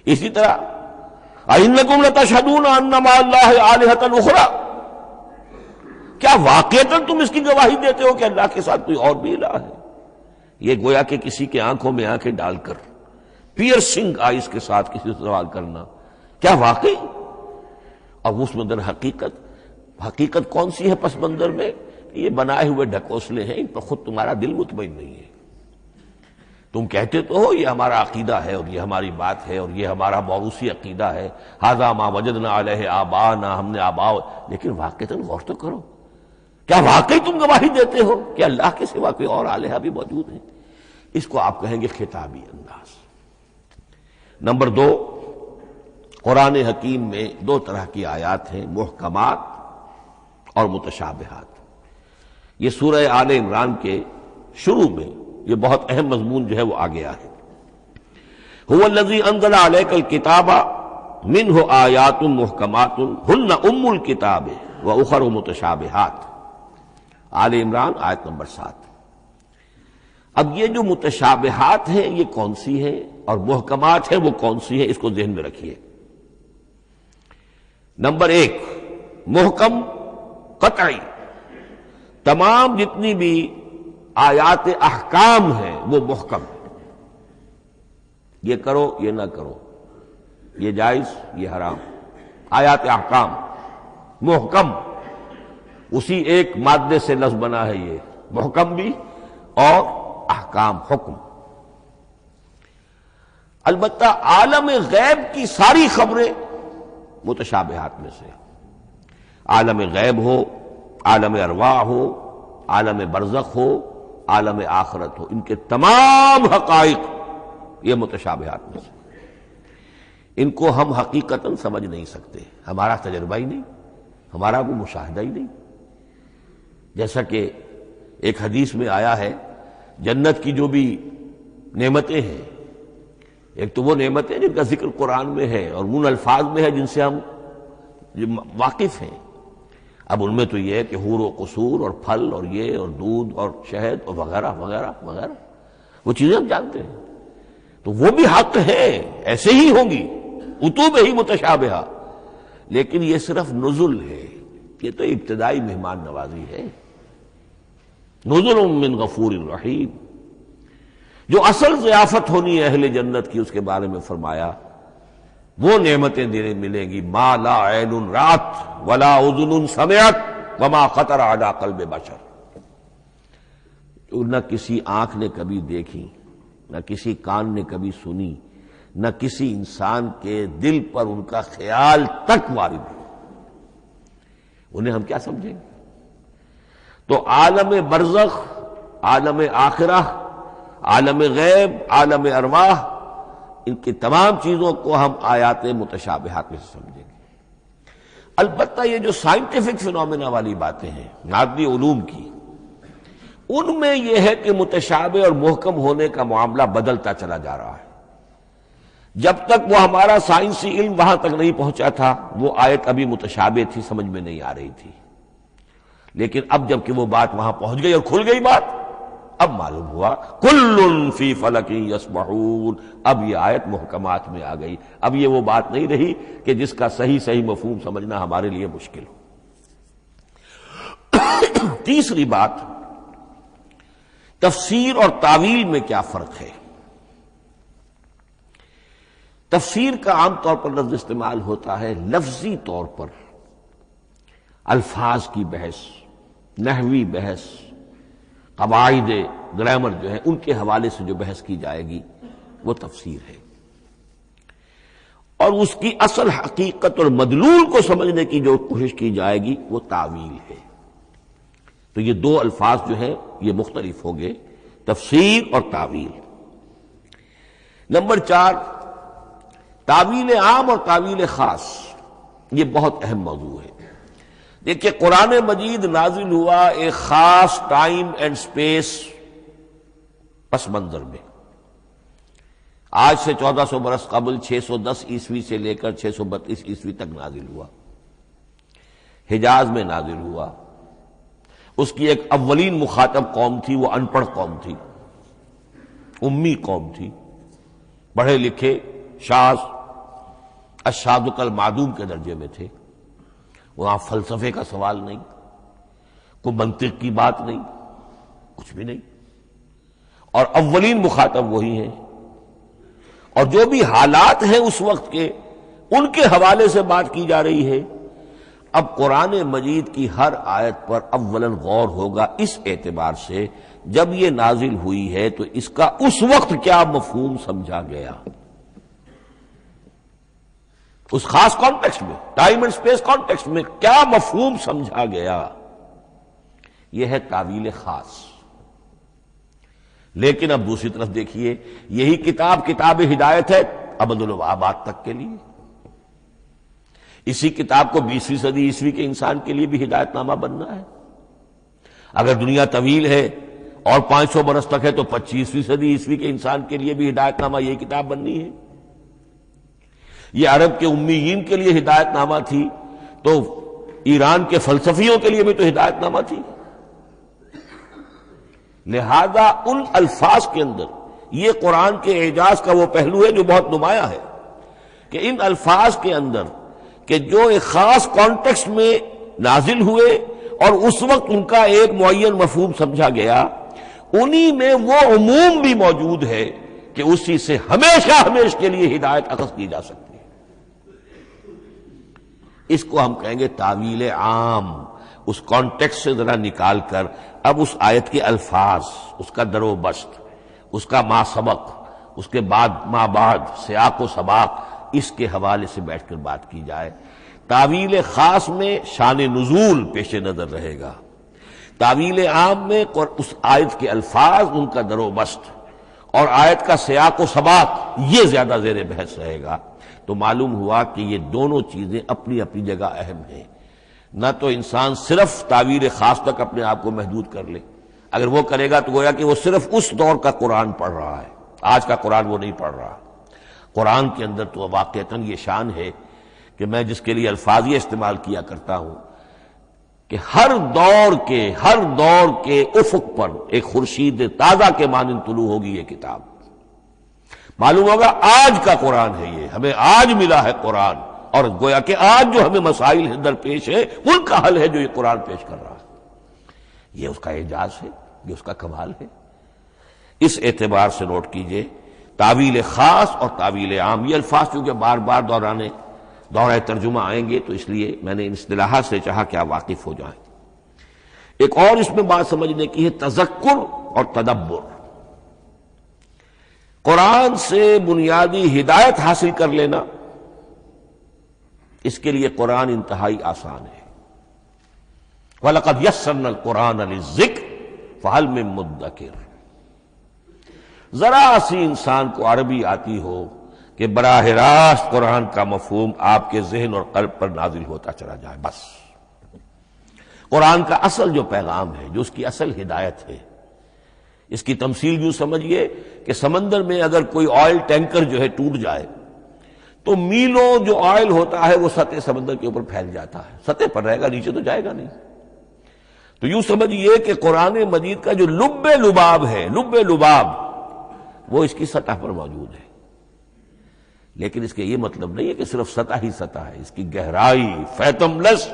A: اسی طرح اَإِنَّكُمْ لَتَشْهَدُونَ أَنَّ مَعَ اللَّهِ آلِهَةً أُخْرَىٰ، کیا واقعتاً تم اس کی گواہی دیتے ہو کہ اللہ کے ساتھ کوئی اور بھی الہ ہے؟ یہ گویا کہ کسی کے آنکھوں میں آنکھیں ڈال کر پیئرسنگ آئیز کے ساتھ کسی سے سوال کرنا، کیا واقعی؟ اور اس مندر حقیقت کون سی ہے پس منظر میں؟ یہ بنائے ہوئے ڈھکوسلے ہیں، ان پر خود تمہارا دل مطمئن نہیں ہے۔ تم کہتے تو ہو یہ ہمارا عقیدہ ہے اور یہ ہماری بات ہے اور یہ ہمارا موروثی عقیدہ ہے، ھذا ما وجدنا علیہ آباءنا، ہم نے آباء، لیکن واقعتاً غور تو کرو، کیا واقعی تم گواہی دیتے ہو کہ اللہ کے سوا کوئی اور الہ بھی موجود ہے؟ اس کو آپ کہیں گے خطابی انداز۔ نمبر 2، قرآن حکیم میں 2 طرح کی آیات ہیں، محکمات اور متشابہات۔ یہ سورہ آل عمران کے شروع میں یہ بہت اہم مضمون جو ہے وہ آ گیا ہے۔ هو الذی انزل علیک الکتاب منہ آیات محکمات ہن ام الکتاب واخر متشابہات، آل عمران آیت نمبر 7۔ اب یہ جو متشابہات ہیں یہ کون سی ہیں اور محکمات ہیں وہ کون سی ہیں، اس کو ذہن میں رکھیے۔ نمبر 1، محکم قطعی، تمام جتنی بھی آیات احکام ہیں وہ محکم ہیں، یہ کرو یہ نہ کرو، یہ جائز یہ حرام، آیات احکام محکم، اسی ایک مادے سے لفظ بنا ہے، یہ محکم بھی اور احکام حکم۔ البتہ عالم غیب کی ساری خبریں متشابہات میں سے، عالم غیب ہو، عالم ارواح ہو، عالم برزخ ہو، عالم آخرت ہو، ان کے تمام حقائق یہ متشابہات میں سے، ان کو ہم حقیقتاً سمجھ نہیں سکتے، ہمارا تجربہ ہی نہیں، ہمارا وہ مشاہدہ ہی نہیں۔ جیسا کہ ایک حدیث میں آیا ہے، جنت کی جو بھی نعمتیں ہیں، ایک تو وہ نعمتیں جن کا ذکر قرآن میں ہے اور ان الفاظ میں ہے جن سے ہم واقف ہیں۔ اب ان میں تو یہ ہے کہ حور و قصور اور پھل اور یہ اور دودھ اور شہد اور وغیرہ وغیرہ وغیرہ، وہ چیزیں ہم جانتے ہیں، تو وہ بھی حق ہے، ایسے ہی ہوں گی، اتوب ہی متشابہہ، لیکن یہ صرف نزل ہے، یہ تو ابتدائی مہمان نوازی ہے۔ نزل من غفور الرحیم، جو اصل ضیافت ہونی ہے اہل جنت کی، اس کے بارے میں فرمایا وہ نعمتیں دینے ملیں گی، ما لا عین رات ولا اذن سمعت وما خطر علی قلب بشر، جو نہ کسی آنکھ نے کبھی دیکھی، نہ کسی کان نے کبھی سنی، نہ کسی انسان کے دل پر ان کا خیال تک وارد ہو، انہیں ہم کیا سمجھیں گے؟ تو عالم برزخ، عالم آخرہ، عالم غیب، عالم ارواح، ان کی تمام چیزوں کو ہم آیات متشابہات میں سے سمجھیں گے۔ البتہ یہ جو سائنٹیفک فینومینا والی باتیں ہیں مادی علوم کی، ان میں یہ ہے کہ متشابہ اور محکم ہونے کا معاملہ بدلتا چلا جا رہا ہے۔ جب تک وہ ہمارا سائنسی علم وہاں تک نہیں پہنچا تھا، وہ آیت ابھی متشابہ تھی، سمجھ میں نہیں آ رہی تھی، لیکن اب جب کہ وہ بات وہاں پہنچ گئی اور کھل گئی بات، اب معلوم ہوا کل فی فلک یسبحون، اب یہ آیت محکمات میں آ گئی، اب یہ وہ بات نہیں رہی کہ جس کا صحیح مفہوم سمجھنا ہمارے لیے مشکل ہو۔ تیسری بات، تفسیر اور تعویل میں کیا فرق ہے؟ تفسیر کا عام طور پر لفظ استعمال ہوتا ہے لفظی طور پر، الفاظ کی بحث، نحوی بحث، قواعد گرامر جو ہے ان کے حوالے سے جو بحث کی جائے گی وہ تفسیر ہے، اور اس کی اصل حقیقت اور مدلول کو سمجھنے کی جو کوشش کی جائے گی وہ تعویل ہے۔ تو یہ دو الفاظ جو ہیں یہ مختلف ہوں گے، تفسیر اور تعویل۔ نمبر 4، تعویل عام اور تعویل خاص، یہ بہت اہم موضوع ہے۔ دیکھیے قرآن مجید نازل ہوا ایک خاص ٹائم اینڈ سپیس پس منظر میں، آج سے 1400 برس قبل 610 عیسوی سے لے کر 632 عیسوی تک نازل ہوا، حجاز میں نازل ہوا۔ اس کی ایک اولین مخاطب قوم تھی، وہ ان پڑھ قوم تھی، امی قوم تھی، پڑھے لکھے شاذ الشاذ کالمعدوم کے درجے میں تھے، وہاں فلسفے کا سوال نہیں، کوئی منطق کی بات نہیں، کچھ بھی نہیں، اور اولین مخاطب وہی ہیں، اور جو بھی حالات ہیں اس وقت کے ان کے حوالے سے بات کی جا رہی ہے۔ اب قرآن مجید کی ہر آیت پر اولاً غور ہوگا اس اعتبار سے، جب یہ نازل ہوئی ہے تو اس کا اس وقت کیا مفہوم سمجھا گیا، اس خاص کانٹیکسٹ میں، ٹائم اینڈ سپیس کانٹیکسٹ میں کیا مفہوم سمجھا گیا، یہ ہے تعویل خاص۔ لیکن اب دوسری طرف دیکھیے، یہی کتاب ہدایت ہے ابد الآباد تک کے لیے، اسی کتاب کو 20ویں صدی عیسوی کے انسان کے لیے بھی ہدایت نامہ بننا ہے۔ اگر دنیا طویل ہے اور 500 برس تک ہے تو 25ویں صدی عیسوی کے انسان کے لیے بھی ہدایت نامہ یہی کتاب بننی ہے۔ یہ عرب کے امیین کے لیے ہدایت نامہ تھی تو ایران کے فلسفیوں کے لیے بھی تو ہدایت نامہ تھی۔ لہذا ان الفاظ کے اندر یہ قرآن کے اعجاز کا وہ پہلو ہے جو بہت نمایاں ہے کہ ان الفاظ کے اندر کہ جو ایک خاص کانٹیکسٹ میں نازل ہوئے اور اس وقت ان کا ایک معین مفہوم سمجھا گیا، انہی میں وہ عموم بھی موجود ہے کہ اسی سے ہمیشہ کے لیے ہدایت اخذ کی جا سکتی ہے۔ اس کو ہم کہیں گے تعویل عام، اس کانٹیکسٹ سے ذرا نکال کر اب اس آیت کے الفاظ، اس کا در و بست، اس کا ما سبق، اس کے بعد ما بعد، سیاق و سباق، اس کے حوالے سے بیٹھ کر بات کی جائے۔ تعویل خاص میں شان نزول پیش نظر رہے گا، تعویل عام میں اس آیت کے الفاظ، ان کا در و بست اور آیت کا سیاق و سباق یہ زیادہ زیر بحث رہے گا، تو معلوم ہوا کہ یہ دونوں چیزیں اپنی اپنی جگہ اہم ہیں۔ نہ تو انسان صرف تعویل خاص تک اپنے آپ کو محدود کر لے، اگر وہ کرے گا تو گویا کہ وہ صرف اس دور کا قرآن پڑھ رہا ہے، آج کا قرآن وہ نہیں پڑھ رہا۔ قرآن کے اندر تو واقعتاً یہ شان ہے کہ میں جس کے لیے الفاظ یہ استعمال کیا کرتا ہوں کہ ہر دور کے افق پر ایک خورشید تازہ کے مانند طلوع ہوگی یہ کتاب۔ معلوم ہوگا آج کا قرآن ہے، یہ ہمیں آج ملا ہے قرآن، اور گویا کہ آج جو ہمیں مسائل درپیش ہے ان کا حل ہے جو یہ قرآن پیش کر رہا ہے۔ یہ اس کا اعجاز ہے، یہ اس کا کمال ہے۔ اس اعتبار سے نوٹ کیجئے تعویل خاص اور تعویل عام، یہ الفاظ چونکہ بار بار دورہ ترجمہ آئیں گے تو اس لیے میں نے ان اصطلاحات سے چاہا کہ آپ واقف ہو جائیں۔ ایک اور اس میں بات سمجھنے کی ہے تذکر اور تدبر۔ قرآن سے بنیادی ہدایت حاصل کر لینا، اس کے لیے قرآن انتہائی آسان ہے۔ وَلَقَدْ يَسَّرْنَا الْقُرْآنَ لِلذِّكْرِ فَهَلْ مِن مُدَّكِرٍ۔ ذرا سی انسان کو عربی آتی ہو کہ براہ راست قرآن کا مفہوم آپ کے ذہن اور قلب پر نازل ہوتا چلا جائے، بس قرآن کا اصل جو پیغام ہے، جو اس کی اصل ہدایت ہے، اس کی تمثیل یوں سمجھیے کہ سمندر میں اگر کوئی آئل ٹینکر جو ہے ٹوٹ جائے تو میلوں جو آئل ہوتا ہے وہ سطح سمندر کے اوپر پھیل جاتا ہے، سطح پر رہے گا، نیچے تو جائے گا نہیں۔ تو یوں سمجھیے کہ قرآن مجید کا جو لب لباب ہے، لب لباب وہ اس کی سطح پر موجود ہے، لیکن اس کے یہ مطلب نہیں ہے کہ صرف سطح ہی سطح ہے، اس کی گہرائی فیتم لس،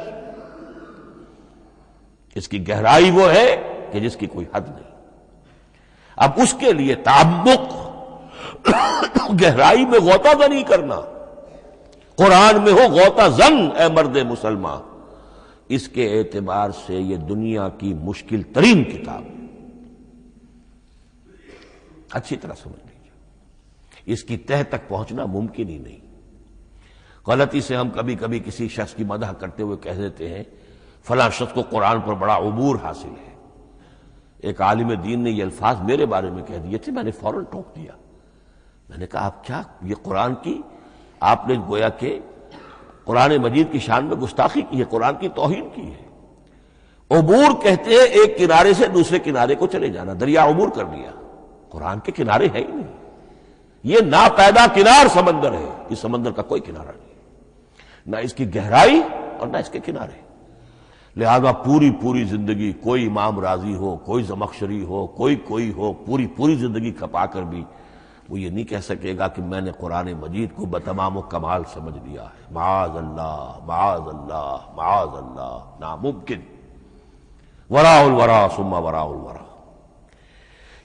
A: اس کی گہرائی وہ ہے کہ جس کی کوئی حد نہیں۔ اب اس کے لیے تعمق، گہرائی میں غوطہ زنی کرنا، قرآن میں ہو غوطہ زن اے مرد مسلمان، اس کے اعتبار سے یہ دنیا کی مشکل ترین کتاب ہے۔ اچھی طرح سمجھ لیجیے، اس کی تہ تک پہنچنا ممکن ہی نہیں۔ غلطی سے ہم کبھی کبھی کسی شخص کی مدح کرتے ہوئے کہہ دیتے ہیں فلاں شخص کو قرآن پر بڑا عبور حاصل ہے۔ ایک عالم دین نے یہ الفاظ میرے بارے میں کہہ دیے تھے، میں نے فوراً ٹوک دیا۔ میں نے کہا آپ کیا، یہ قرآن کی آپ نے گویا کہ قرآن مجید کی شان میں گستاخی کی ہے، قرآن کی توہین کی ہے۔ عبور کہتے ہیں ایک کنارے سے دوسرے کنارے کو چلے جانا، دریا عبور کر لیا، قرآن کے کنارے ہے ہی نہیں، یہ ناپیدا کنار سمندر ہے، اس سمندر کا کوئی کنارہ نہیں، نہ اس کی گہرائی اور نہ اس کے کنارے۔ لہذا پوری زندگی کوئی امام راضی ہو، کوئی زمخشری ہو، کوئی ہو، پوری زندگی کھپا کر بھی وہ یہ نہیں کہہ سکے گا کہ میں نے قرآن مجید کو بتمام و کمال سمجھ لیا ہے۔ معاذ اللہ، معاذ اللہ، معاذ اللہ، ناممکن۔ وراء الورا ثم وراء الورا،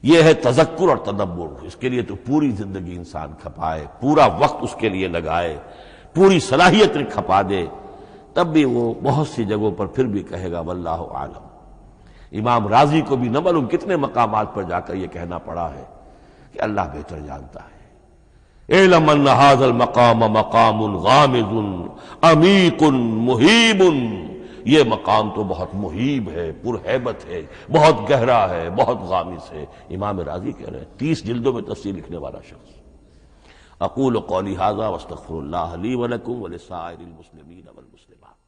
A: یہ ہے تذکر اور تدبر۔ اس کے لیے تو پوری زندگی انسان کھپائے، پورا وقت اس کے لیے لگائے، پوری صلاحیت کھپا دے، تب بھی وہ بہت سی جگہوں پر پھر بھی کہے گا واللہ عالم۔ امام رازی کو بھی نہ معلوم کتنے مقامات پر جا کر یہ کہنا پڑا ہے کہ اللہ بہتر جانتا ہے۔ اعلم ان ھذا المقام مقام غامض عمیق محیب، یہ مقام تو بہت محیب ہے، پرہیبت ہے، بہت گہرا ہے، بہت غامض ہے۔ امام رازی کہہ رہے ہیں، 30 جلدوں میں تفسیر لکھنے والا شخص۔ اقول قولی ھذا واستغفر اللہ لی ولکم ولسائر المسلمین والمسلمات۔